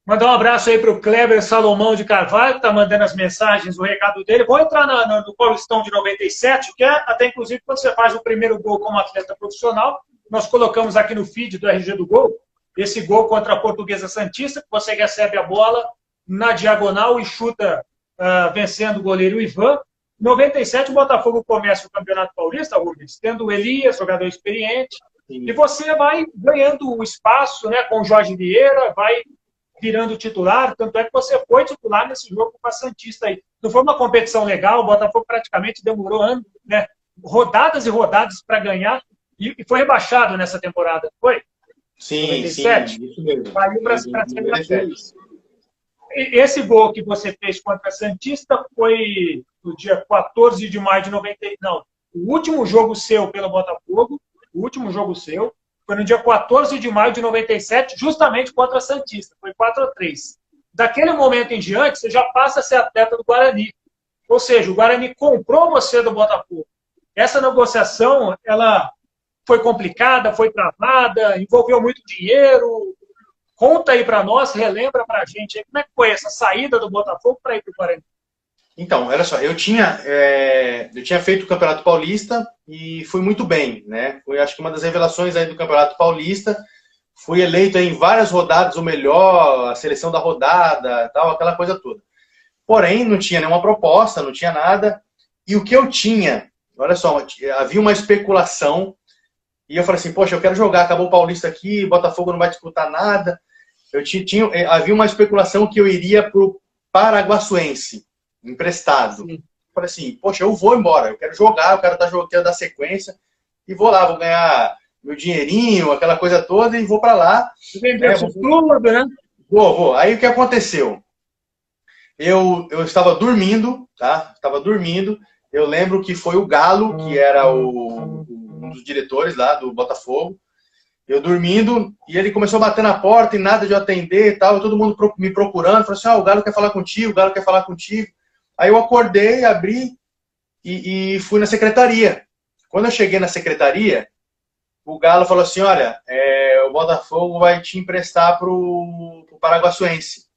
Mandar um abraço aí para o Kleber Salomão de Carvalho, que está mandando as mensagens, o recado dele. Vou entrar no Paulistão de 97, que é até inclusive quando você faz o primeiro gol como atleta profissional, nós colocamos aqui no feed do RG do Gol, esse gol contra a Portuguesa Santista, que você recebe a bola na diagonal e chuta vencendo o goleiro Ivan. Em 97, o Botafogo começa o Campeonato Paulista, Rubens, tendo o Elias, jogador experiente, e você vai ganhando o espaço, né, com o Jorge Vieira, vai virando titular, tanto é que você foi titular nesse jogo com a Santista aí. Não foi uma competição legal, o Botafogo praticamente demorou anos, né, rodadas e rodadas para ganhar, e foi rebaixado nessa temporada, foi? Sim, 97? sim, isso mesmo. Caiu para a Série B. Esse gol que você fez contra a Santista foi no dia 14 de maio de 90. Não, o último jogo seu pelo Botafogo, o último jogo seu, foi no dia 14 de maio de 97, justamente contra a Santista. Foi 4-3. Daquele momento em diante, você já passa a ser atleta do Guarani. Ou seja, o Guarani comprou você do Botafogo. Essa negociação, ela foi complicada, foi travada, envolveu muito dinheiro. Conta aí para nós, relembra para a gente aí, como é que foi essa saída do Botafogo para ir para o Guarani? Então, olha só, eu tinha feito o Campeonato Paulista e fui muito bem, né? Foi, acho que uma das revelações aí do Campeonato Paulista. Fui eleito aí em várias rodadas o melhor, a seleção da rodada, tal, aquela coisa toda. Porém, não tinha nenhuma proposta, não tinha nada. E o que eu tinha, olha só, havia uma especulação. E eu falei assim, poxa, eu quero jogar, acabou o Paulista aqui, Botafogo não vai disputar nada. Havia uma especulação que eu iria para o Paraguaçuense, emprestado. Sim. Falei assim, poxa, eu vou embora, eu quero jogar, eu quero dar sequência, e vou lá, vou ganhar meu dinheirinho, aquela coisa toda, e vou para lá. Vender tudo, né? Vou. Aí o que aconteceu? Eu estava dormindo, tá? Estava dormindo, eu lembro que foi o Galo, que era um dos diretores lá do Botafogo, eu dormindo, e ele começou a bater na porta e nada de eu atender e tal, todo mundo me procurando, falou assim, o Galo quer falar contigo, o Galo quer falar contigo. Aí eu acordei, abri e fui na secretaria. Quando eu cheguei na secretaria, o Galo falou assim, olha, o Botafogo vai te emprestar pro Paraguaçuense.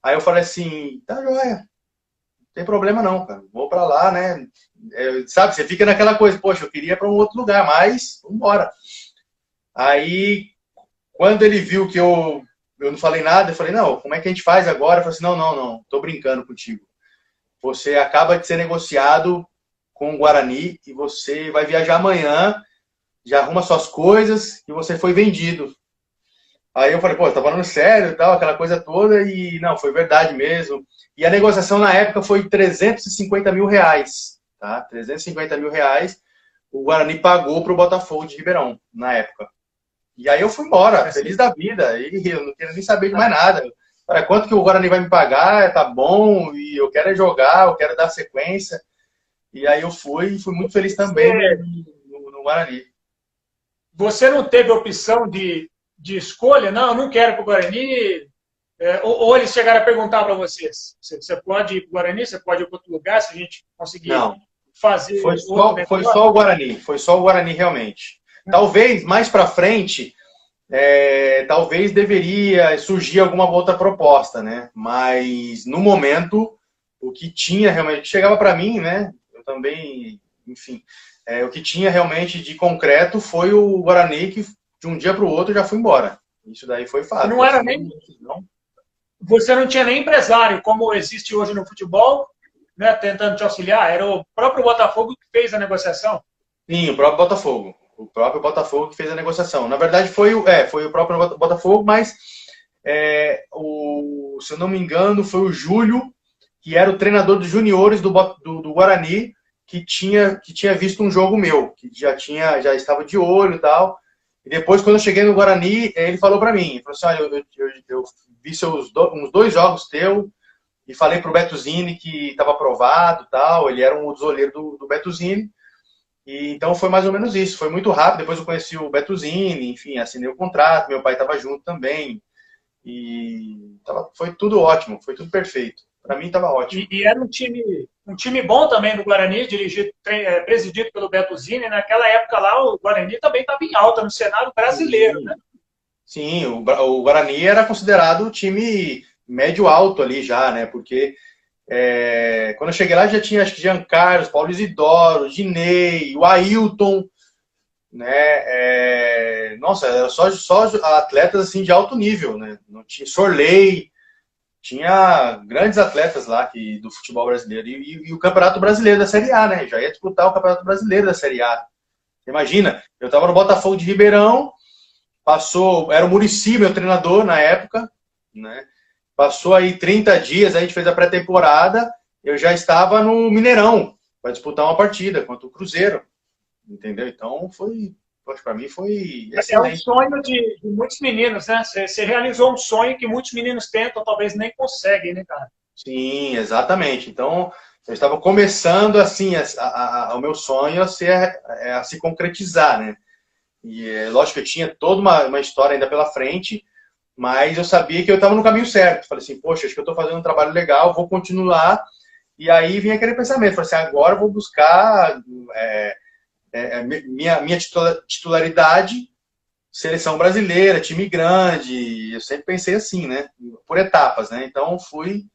Aí eu falei assim, tá joia, não tem problema não, cara, vou pra lá, né? Sabe, você fica naquela coisa, poxa, eu queria ir pra um outro lugar, mas vamos embora. Aí, quando ele viu que eu não falei nada, eu falei, não, como é que a gente faz agora? Eu falei assim, não, tô brincando contigo. Você acaba de ser negociado com o Guarani e você vai viajar amanhã, já arruma suas coisas e você foi vendido. Aí eu falei, pô, tá falando sério e tal, aquela coisa toda, e não, foi verdade mesmo. E a negociação na época foi 350 mil reais, tá? 350 mil reais o Guarani pagou pro Botafogo de Ribeirão, na época. E aí eu fui embora, feliz da vida, e eu não quero nem saber de mais nada. Para quanto que o Guarani vai me pagar, tá bom, e eu quero jogar, eu quero dar sequência. E aí eu fui muito feliz também no Guarani. Você não teve opção de escolha? Não, eu não quero para o Guarani. Ou eles chegaram a perguntar para vocês, você pode ir para o Guarani, você pode ir para outro lugar, se a gente conseguir fazer... Foi só o Guarani realmente. Talvez, mais para frente, talvez deveria surgir alguma outra proposta, né? Mas, no momento, o que tinha realmente... Chegava para mim, né? Eu também, enfim... o que tinha realmente de concreto foi o Guarani, que de um dia para o outro já foi embora. Isso daí foi fato. Não era nem... Não. Você não tinha nem empresário, como existe hoje no futebol, né, tentando te auxiliar. Era o próprio Botafogo que fez a negociação? Sim, o próprio Botafogo. O próprio Botafogo que fez a negociação. Na verdade, foi o próprio Botafogo, mas, se eu não me engano, foi o Júlio, que era o treinador dos juniores do Guarani, que tinha visto um jogo meu, que já estava de olho e tal. E depois, quando eu cheguei no Guarani, ele falou para mim, falou assim, olha, eu vi uns 2 jogos teus e falei pro Bettuzini que estava aprovado e tal, ele era um dos olheiros do Bettuzini. E então foi mais ou menos isso, foi muito rápido. Depois eu conheci o Bettuzini, enfim, assinei o contrato, meu pai estava junto também. E foi tudo ótimo, foi tudo perfeito. Para mim estava ótimo. E era um time bom também do Guarani, presidido pelo Bettuzini. Naquela época lá, o Guarani também estava em alta no cenário brasileiro, né? Sim, o Guarani era considerado o time médio-alto ali já, né? Porque quando eu cheguei lá já tinha, acho que Jean Carlos, Paulo Isidoro, Dinei, o Ailton, né? Nossa, era só atletas assim de alto nível, né? Não tinha Sorley, tinha grandes atletas lá do futebol brasileiro. E o Campeonato Brasileiro da Série A, né? Já ia disputar o Campeonato Brasileiro da Série A. Imagina, eu estava no Botafogo de Ribeirão, era o Muricy, meu treinador na época, né? Passou aí 30 dias, a gente fez a pré-temporada, eu já estava no Mineirão para disputar uma partida contra o Cruzeiro, entendeu? Então para mim foi excelente. É um sonho de muitos meninos, né? Você realizou um sonho que muitos meninos tentam, talvez nem conseguem, né, cara? Sim, exatamente. Então, eu estava começando, assim, o meu sonho a se concretizar, né? E lógico que eu tinha toda uma história ainda pela frente, mas eu sabia que eu estava no caminho certo. Falei assim, poxa, acho que eu estou fazendo um trabalho legal, vou continuar. E aí vinha aquele pensamento, falei assim, agora eu vou buscar minha titularidade, seleção brasileira, time grande. Eu sempre pensei assim, né? Por etapas, né? Então fui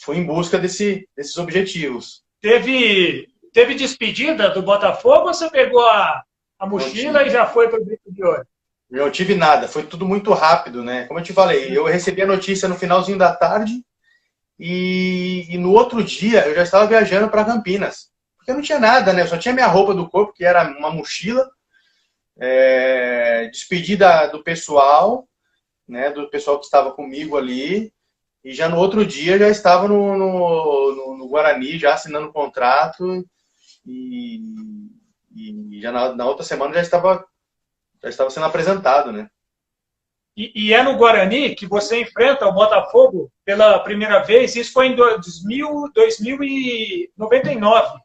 em busca desses objetivos. Teve despedida do Botafogo ou você pegou a mochila e já foi para o Grito de Ouro? Não tive nada, foi tudo muito rápido, né? Como eu te falei, eu recebi a notícia no finalzinho da tarde e no outro dia eu já estava viajando para Campinas. Porque eu não tinha nada, né? Eu só tinha minha roupa do corpo, que era uma mochila, despedida do pessoal, né? Do pessoal que estava comigo ali. E já no outro dia já estava no Guarani, já assinando o contrato. E já na outra semana já estava sendo apresentado, né? E é no Guarani que você enfrenta o Botafogo pela primeira vez. Isso foi em 2099.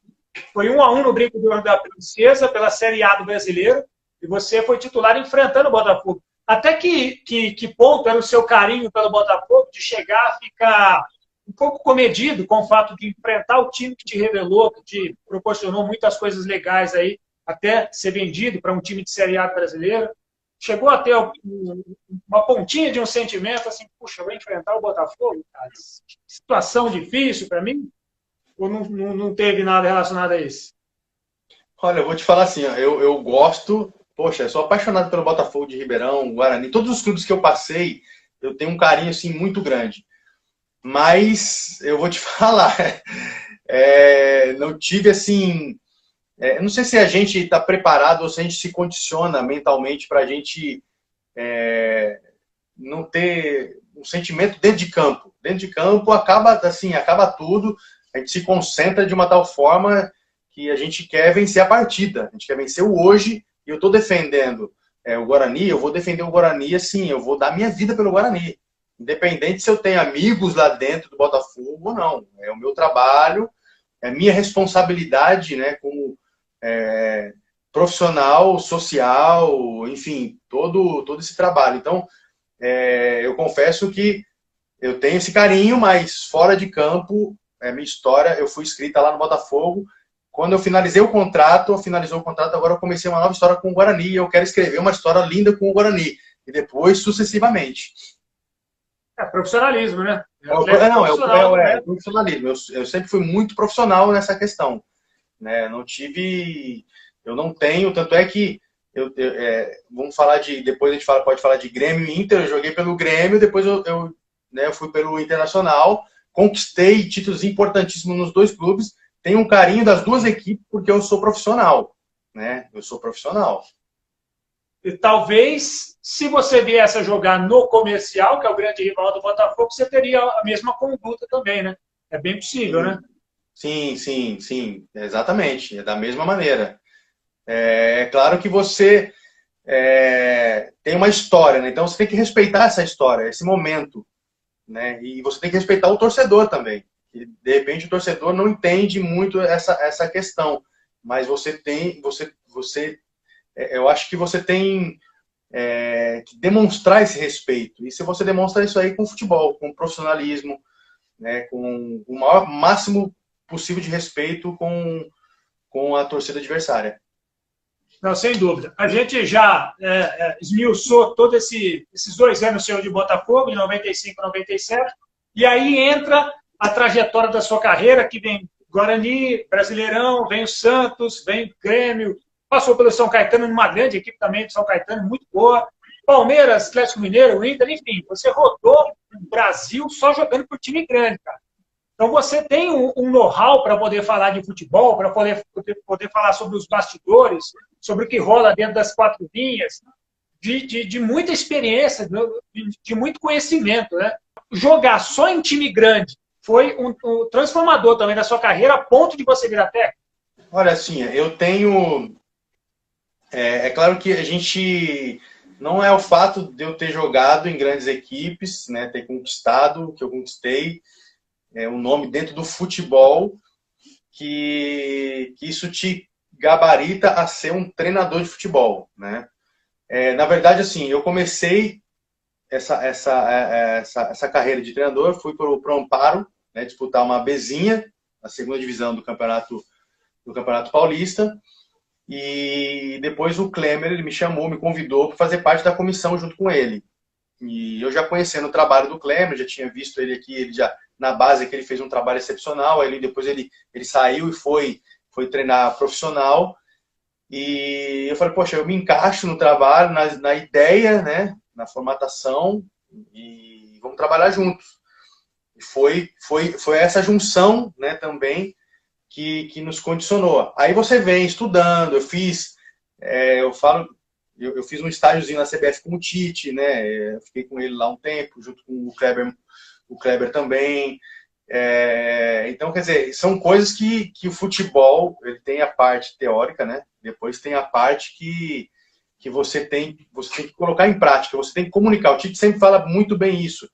Foi 1-1 no Brinco de Ouro da Princesa pela Série A do Brasileiro. E você foi titular enfrentando o Botafogo. Até que ponto era o seu carinho pelo Botafogo de chegar a ficar um pouco comedido com o fato de enfrentar o time que te revelou, que te proporcionou muitas coisas legais aí, até ser vendido para um time de Série A brasileiro? Chegou a ter uma pontinha de um sentimento assim, puxa, eu vou enfrentar o Botafogo, cara. Situação difícil para mim? Ou não teve nada relacionado a isso? Olha, eu vou te falar assim, ó, eu gosto, poxa, eu sou apaixonado pelo Botafogo de Ribeirão, Guarani, todos os clubes que eu passei, eu tenho um carinho assim muito grande. Mas eu vou te falar, não tive assim, não sei se a gente está preparado ou se a gente se condiciona mentalmente para a gente não ter um sentimento dentro de campo. Dentro de campo acaba tudo, a gente se concentra de uma tal forma que a gente quer vencer a partida, a gente quer vencer o hoje, e eu estou defendendo o Guarani, eu vou defender o Guarani assim, eu vou dar minha vida pelo Guarani. Independente se eu tenho amigos lá dentro do Botafogo ou não. É o meu trabalho, é a minha responsabilidade, né, como profissional, social, enfim, todo esse trabalho. Então, eu confesso que eu tenho esse carinho, mas fora de campo, minha história, eu fui escrita lá no Botafogo. Quando eu finalizou o contrato, agora eu comecei uma nova história com o Guarani, e eu quero escrever uma história linda com o Guarani, e depois sucessivamente. É profissionalismo, né? É profissionalismo. Eu sempre fui muito profissional nessa questão, né? Eu não tenho, tanto é que vamos falar depois a gente pode falar de Grêmio e Inter. Eu joguei pelo Grêmio, depois eu fui pelo Internacional, conquistei títulos importantíssimos nos dois clubes. Tenho um carinho das duas equipes porque eu sou profissional, né? Eu sou profissional. E talvez, se você viesse a jogar no Comercial, que é o grande rival do Botafogo, você teria a mesma conduta também, né? É bem possível, né? Sim, exatamente. É da mesma maneira. É claro que você tem uma história, né? Então você tem que respeitar essa história, esse momento, né? E você tem que respeitar o torcedor também. E, de repente o torcedor não entende muito essa questão, mas eu acho que você tem que demonstrar esse respeito. E se você demonstra isso aí com futebol, com profissionalismo, né, com o máximo possível de respeito com a torcida adversária. Não, sem dúvida. A gente já esmiuçou todos esses 2 anos seu de Botafogo, em 95 e 97, e aí entra a trajetória da sua carreira, que vem Guarani, Brasileirão, vem o Santos, vem o Grêmio, passou pelo São Caetano, numa grande equipe também de São Caetano, muito boa. Palmeiras, Atlético Mineiro, Inter, enfim, você rodou o Brasil só jogando por time grande, cara. Então você tem um know-how para poder falar de futebol, para poder falar sobre os bastidores, sobre o que rola dentro das quatro linhas, de muita experiência, de muito conhecimento, né? Jogar só em time grande foi um transformador também da sua carreira a ponto de você virar técnico? Olha, assim, eu tenho... É claro que a gente... Não é o fato de eu ter jogado em grandes equipes, né, ter conquistado o que eu conquistei, um nome dentro do futebol, que isso te gabarita a ser um treinador de futebol, né? Na verdade, assim, eu comecei essa carreira de treinador, fui para o Amparo, né, disputar uma Bzinha, a segunda divisão do Campeonato Paulista, e depois o Klemer, ele me chamou, me convidou para fazer parte da comissão junto com ele. E eu já conhecendo o trabalho do Klemer, já tinha visto ele aqui, ele já na base que ele fez um trabalho excepcional, aí depois ele saiu e foi treinar profissional. E eu falei, poxa, eu me encaixo no trabalho, na ideia, né, na formatação, e vamos trabalhar juntos. E foi essa junção, né, também que nos condicionou. Aí você vem estudando, eu fiz um estágiozinho na CBF com o Tite, né? Eu fiquei com ele lá um tempo, junto com o Kleber também. Então, quer dizer, são coisas que o futebol, ele tem a parte teórica, né? Depois tem a parte que você tem que colocar em prática, você tem que comunicar. O Tite sempre fala muito bem isso.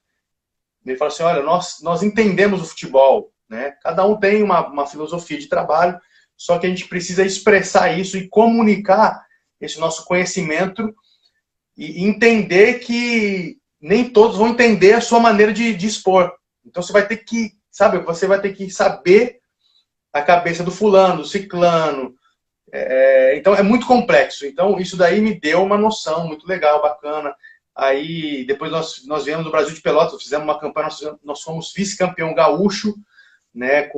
Ele fala assim, olha, nós entendemos o futebol, né? Cada um tem uma filosofia de trabalho, só que a gente precisa expressar isso e comunicar esse nosso conhecimento e entender que nem todos vão entender a sua maneira de expor. Então você vai ter que, você vai ter que saber a cabeça do fulano, do ciclano. Então é muito complexo. Então isso daí me deu uma noção muito legal, bacana. Aí depois nós viemos do Brasil de Pelotas, fizemos uma campanha, nós fomos vice-campeão gaúcho, né,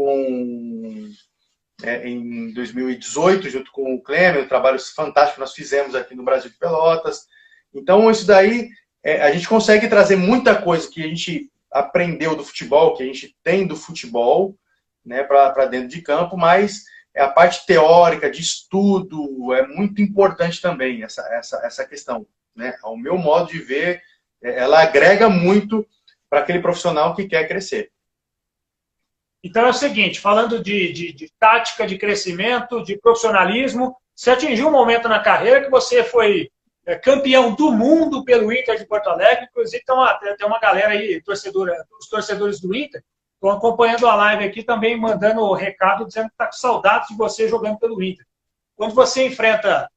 em 2018, junto com o Klemer, um trabalho fantástico que nós fizemos aqui no Brasil de Pelotas. Então, isso daí, a gente consegue trazer muita coisa que a gente aprendeu do futebol, que a gente tem do futebol, né, para dentro de campo, mas a parte teórica, de estudo, é muito importante também, essa questão, né? Ao meu modo de ver, ela agrega muito para aquele profissional que quer crescer. Então é o seguinte, falando de tática, de crescimento, de profissionalismo, você atingiu um momento na carreira que você foi campeão do mundo pelo Inter de Porto Alegre, inclusive tem uma galera aí, os torcedores do Inter, estão acompanhando a live aqui também, mandando o recado, dizendo que está com saudade de você jogando pelo Inter. Quando você enfrenta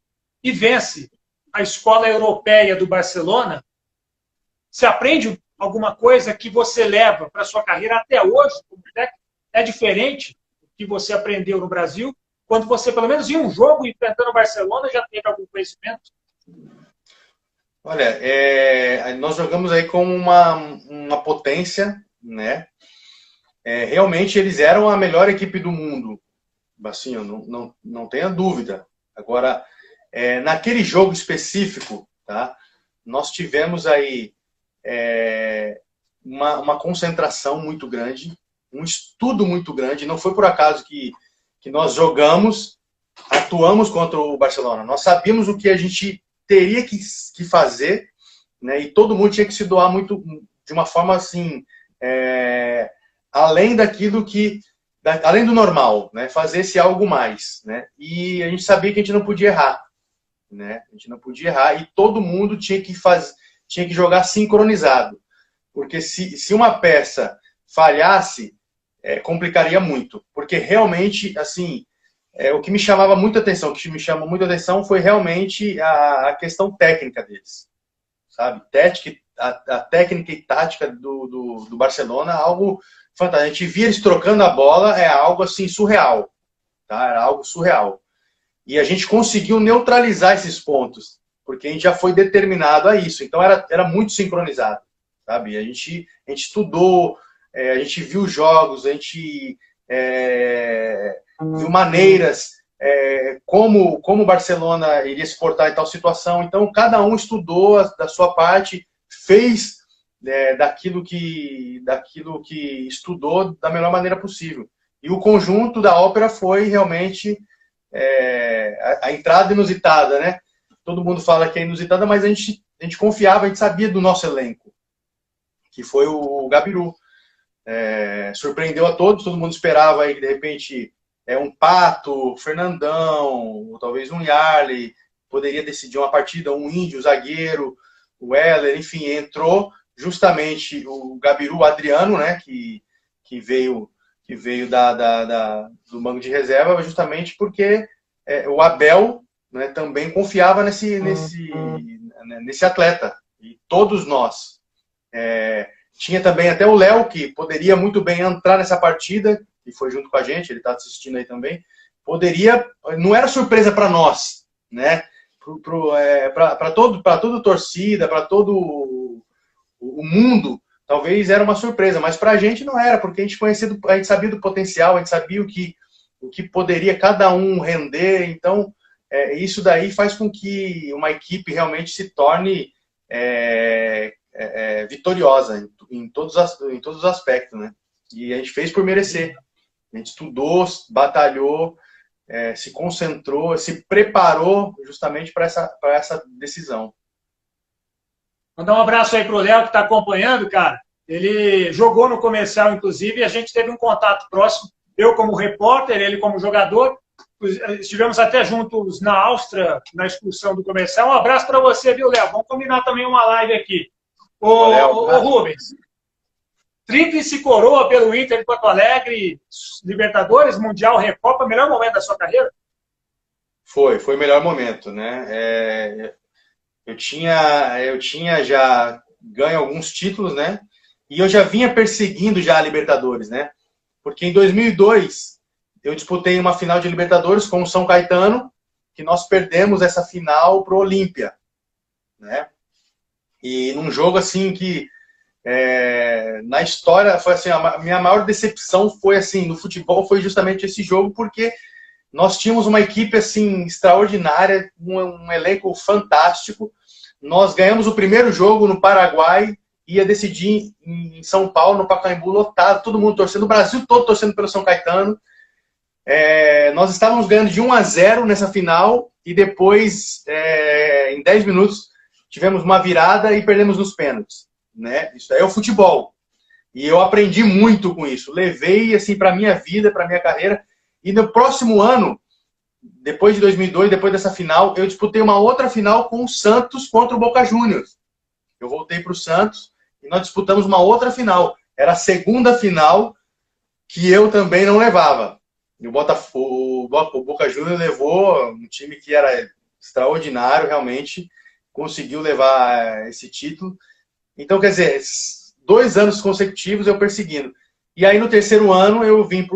e vence a escola europeia do Barcelona, você aprende alguma coisa que você leva para a sua carreira até hoje, como técnico? É diferente do que você aprendeu no Brasil, quando você, pelo menos em um jogo, enfrentando o Barcelona, já teve algum conhecimento? Olha, nós jogamos aí com uma potência, né? Realmente eles eram a melhor equipe do mundo, assim, eu não tenha dúvida. Agora, naquele jogo específico, tá? Nós tivemos aí uma concentração muito grande, um estudo muito grande. Não foi por acaso que nós atuamos contra o Barcelona. Nós sabíamos o que a gente teria que fazer, né? E todo mundo tinha que se doar muito, de uma forma assim, além daquilo além do normal, né? Fazer-se algo mais, né? E a gente sabia que a gente não podia errar, né? A gente não podia errar e todo mundo tinha que jogar sincronizado, porque se uma peça falhasse, complicaria muito, porque realmente, assim, o que me chamava muita atenção, foi realmente a questão técnica deles, sabe? A técnica e tática do Barcelona, algo fantástico. A gente via eles trocando a bola, algo assim surreal, tá? Era algo surreal. E a gente conseguiu neutralizar esses pontos, porque a gente já foi determinado a isso. Então era muito sincronizado, sabe? A gente estudou, a gente viu jogos, a gente viu maneiras como o Barcelona iria se portar em tal situação. Então, cada um estudou da sua parte, fez daquilo que estudou da melhor maneira possível. E o conjunto da ópera foi realmente a entrada inusitada, né? Todo mundo fala que é inusitada, mas a gente confiava, a gente sabia do nosso elenco, que foi o Gabiru. Surpreendeu a todos, todo mundo esperava aí, de repente, um Pato, Fernandão, ou talvez um Yarley, poderia decidir uma partida, um Índio, um zagueiro, o Weller, enfim, entrou justamente o Gabiru Adriano, né, que veio do banco de reserva, justamente porque o Abel, né, também confiava nesse atleta, e todos nós. Tinha também até o Léo, que poderia muito bem entrar nessa partida, que foi junto com a gente, ele está assistindo aí também, não era surpresa para nós, né? Para toda torcida, para todo o mundo, talvez era uma surpresa, mas para a gente não era, porque a gente sabia do potencial, a gente sabia o que poderia cada um render, então isso daí faz com que uma equipe realmente se torne vitoriosa em todos os aspectos, né? E a gente fez por merecer. A gente estudou, batalhou, se concentrou, se preparou justamente para essa decisão. Mandar um abraço aí pro Léo, que está acompanhando, cara. Ele jogou no Comercial, inclusive, e a gente teve um contato próximo, eu como repórter, ele como jogador. Estivemos até juntos na Áustria, na excursão do Comercial. Um abraço para você, viu, Léo? Vamos combinar também uma live aqui. Ô Rubens, tríplice coroa pelo Inter de Porto Alegre, Libertadores, Mundial, Recopa, melhor momento da sua carreira? Foi o melhor momento, né? Eu tinha já ganho alguns títulos, né? E eu já vinha perseguindo já a Libertadores, né? Porque em 2002 eu disputei uma final de Libertadores com o São Caetano, que nós perdemos essa final pro Olímpia, né? E num jogo assim que na história foi assim, a minha maior decepção foi assim no futebol, foi justamente esse jogo, porque nós tínhamos uma equipe assim extraordinária, um elenco fantástico. Nós ganhamos o primeiro jogo no Paraguai, ia decidir em São Paulo, no Pacaembu, lotado, todo mundo torcendo, o Brasil todo torcendo pelo São Caetano. Nós estávamos ganhando de 1-0 nessa final, e depois, em 10 minutos, tivemos uma virada e perdemos nos pênaltis, né? Isso aí é o futebol. E eu aprendi muito com isso. Levei assim para minha vida, para minha carreira. E no próximo ano, depois de 2002, depois dessa final, eu disputei uma outra final com o Santos contra o Boca Juniors. Eu voltei para o Santos e nós disputamos uma outra final. Era a segunda final que eu também não levava. E o Boca Juniors levou um time que era extraordinário, realmente. Conseguiu levar esse título. Então, quer dizer, 2 anos consecutivos eu perseguindo. E aí, no terceiro ano, eu vim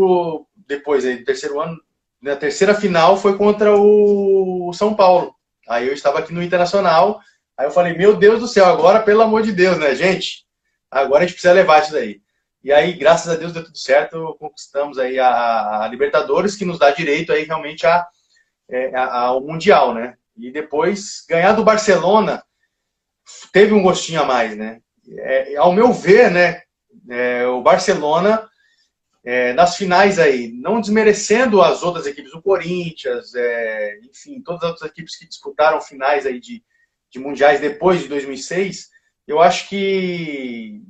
depois do terceiro ano, na terceira final, foi contra o São Paulo. Aí eu estava aqui no Internacional. Aí eu falei, meu Deus do céu, agora, pelo amor de Deus, né, gente? Agora a gente precisa levar isso daí. E aí, graças a Deus, deu tudo certo. Conquistamos aí a Libertadores, que nos dá direito aí realmente ao Mundial, né? E depois, ganhar do Barcelona teve um gostinho a mais, né? Ao meu ver, né, o Barcelona, nas finais aí, não desmerecendo as outras equipes, o Corinthians, enfim, todas as outras equipes que disputaram finais aí de mundiais depois de 2006, eu acho que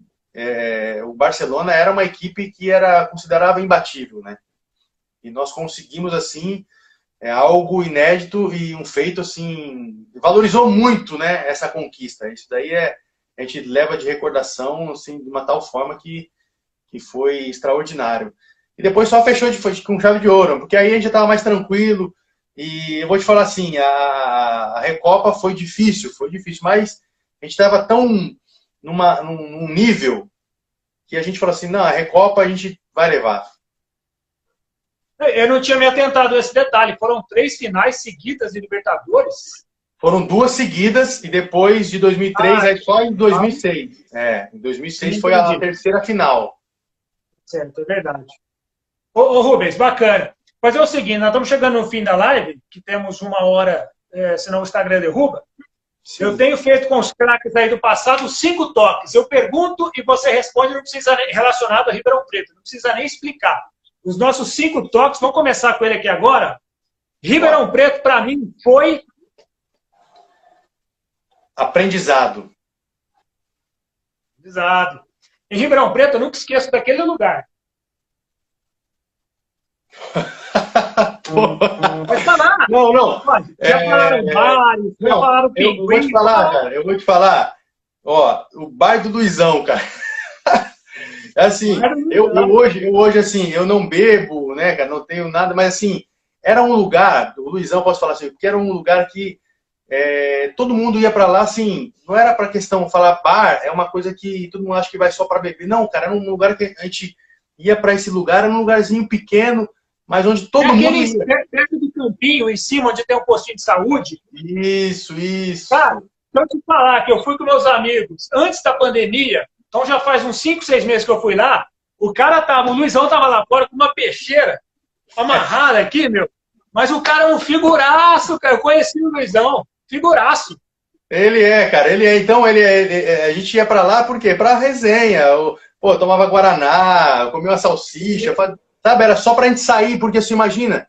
o Barcelona era uma equipe que era considerada imbatível, né? E nós conseguimos, assim, algo inédito e um feito, assim, valorizou muito, né, essa conquista. Isso daí a gente leva de recordação, assim, de uma tal forma que foi extraordinário. E depois só fechou com chave de ouro, porque aí a gente já estava mais tranquilo. E eu vou te falar assim, a Recopa foi difícil, mas a gente estava tão num nível que a gente falou assim, não, a Recopa a gente vai levar. Eu não tinha me atentado a esse detalhe. Foram 3 finais seguidas de Libertadores? Foram 2 seguidas e depois de 2003, aí só em 2006. Em 2006 foi a terceira final. Certo, é verdade. Ô Rubens, bacana. fazer o seguinte, nós estamos chegando no fim da live, que temos 1 hora, senão o Instagram derruba. Sim. Eu tenho feito com os craques aí do passado 5 toques. Eu pergunto e você responde, não precisa nem relacionado a Ribeirão Preto, não precisa nem explicar. Os nossos 5 toques, vamos começar com ele aqui agora. Ribeirão Preto, para mim, foi... Aprendizado. Aprendizado. Em Ribeirão Preto, eu nunca esqueço daquele lugar. Pode falar. Não. Já falaram vários, já falaram Pinguim. Eu vou te falar, cara. Eu vou te falar. Ó, o bar do Luizão, cara. Assim, eu hoje, assim, eu não bebo, né, cara, não tenho nada, mas assim, era um lugar, o Luizão, posso falar assim, porque era um lugar que todo mundo ia pra lá, assim, não era pra questão falar bar, é uma coisa que todo mundo acha que vai só pra beber. Não, cara, era um lugar que a gente ia pra esse lugar, era um lugarzinho pequeno, mas onde todo mundo ia. Perto do campinho, em cima, onde tem um postinho de saúde. Isso. Cara, deixa eu te falar que eu fui com meus amigos antes da pandemia, então já faz uns 5, 6 meses que eu fui lá, o Luizão tava lá fora com uma peixeira amarrada aqui, meu, mas o cara é um figuraço, cara, eu conheci o Luizão, figuraço. Ele é, cara, então, a gente ia pra lá, por quê? Pra resenha, pô, tomava Guaraná, comia uma salsicha, sabe, era só pra gente sair, porque você imagina,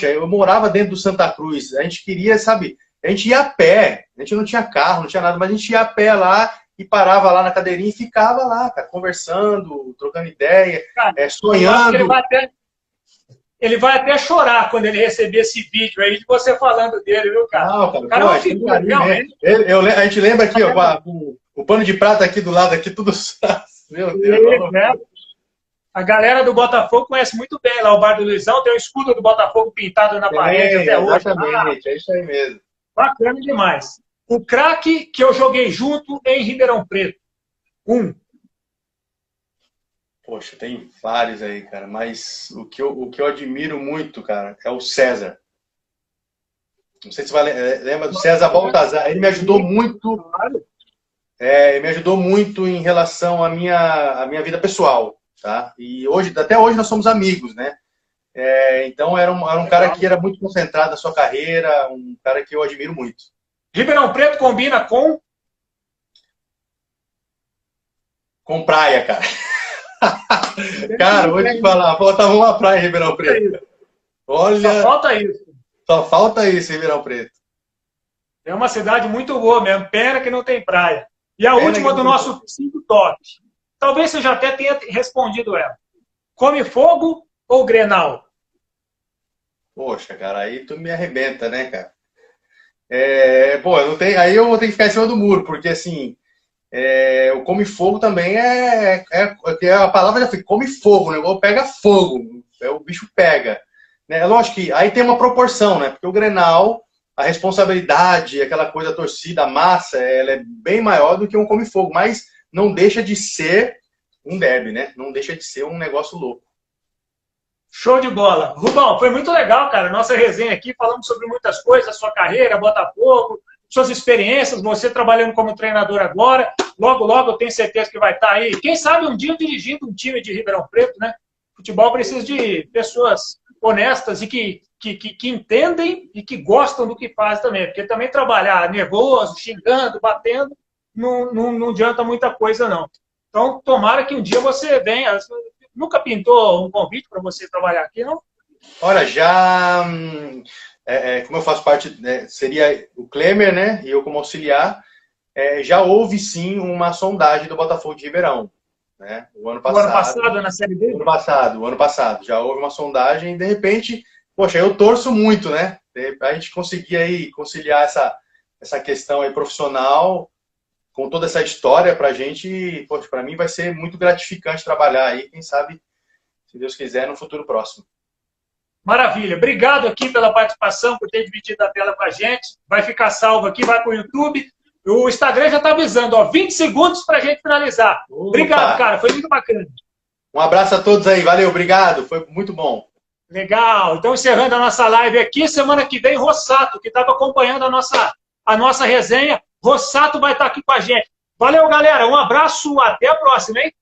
eu morava dentro do Santa Cruz, a gente queria, sabe, a gente ia a pé, a gente não tinha carro, não tinha nada, mas a gente ia a pé lá e parava lá na cadeirinha e ficava lá, cara, conversando, trocando ideia, cara, sonhando. Ele vai até chorar quando ele receber esse vídeo aí de você falando dele, viu, cara? Não, cara, o cara é uma figura, realmente. A gente lembra aqui, ó, o pano de prata aqui do lado, aqui tudo... Meu Deus. A galera do Botafogo conhece muito bem lá o Bar do Luizão, tem o escudo do Botafogo pintado na parede até hoje. Exatamente, é isso aí mesmo. Bacana demais. O craque que eu joguei junto em Ribeirão Preto. Poxa, tem vários aí, cara, mas o que eu admiro muito, cara, é o César. Não sei se você lembra do César Baltazar. Ele me ajudou muito. Ele me ajudou muito em relação à minha vida pessoal, tá? E até hoje nós somos amigos, né? Então era um cara que era muito concentrado na sua carreira, um cara que eu admiro muito. Ribeirão Preto combina com praia, cara. Cara, vou te falar, faltava uma praia em Ribeirão Preto. Olha, só falta isso. Só falta isso em Ribeirão Preto. É uma cidade muito boa mesmo, pena que não tem praia. E a última do nosso 5 toques. Talvez você já até tenha respondido ela. Come fogo ou Grenal? Poxa, cara, aí tu me arrebenta, né, cara? Eu não tenho, aí eu vou ter que ficar em cima do muro, porque assim, o come fogo também a palavra já foi, come fogo, o negócio pega fogo, o bicho pega. Né? Lógico que aí tem uma proporção, né? Porque o Grenal, a responsabilidade, aquela coisa, a torcida, a massa, ela é bem maior do que um come fogo, mas não deixa de ser um derby, né? Não deixa de ser um negócio louco. Show de bola. Rubão, foi muito legal, cara. Nossa resenha aqui, falamos sobre muitas coisas, a sua carreira, Botafogo, suas experiências, você trabalhando como treinador agora. Logo, logo, eu tenho certeza que vai estar aí. Quem sabe um dia dirigindo um time de Ribeirão Preto, né? Futebol precisa de pessoas honestas e que entendem e que gostam do que faz também. Porque também trabalhar nervoso, xingando, batendo, não adianta muita coisa, não. Então, tomara que um dia você venha. Nunca pintou um convite para você trabalhar aqui, não? Olha, já... como eu faço parte, né, seria o Klemer, né, e eu como auxiliar, já houve sim uma sondagem do Botafogo de Ribeirão. Né, o ano passado, na Série B? O ano passado, já houve uma sondagem e de repente, poxa, eu torço muito, né, a gente conseguir aí conciliar essa questão aí profissional com toda essa história pra gente, poxa, pra mim vai ser muito gratificante trabalhar aí, quem sabe, se Deus quiser, no futuro próximo. Maravilha. Obrigado aqui pela participação, por ter dividido a tela com a gente. Vai ficar salvo aqui, vai para o YouTube. O Instagram já está avisando, ó, 20 segundos para a gente finalizar. Opa. Obrigado, cara. Foi muito bacana. Um abraço a todos aí. Valeu, obrigado. Foi muito bom. Legal. Então, encerrando a nossa live aqui, semana que vem, Rossato, que estava acompanhando a nossa resenha. Rossato vai estar aqui com a gente. Valeu, galera. Um abraço. Até a próxima, hein?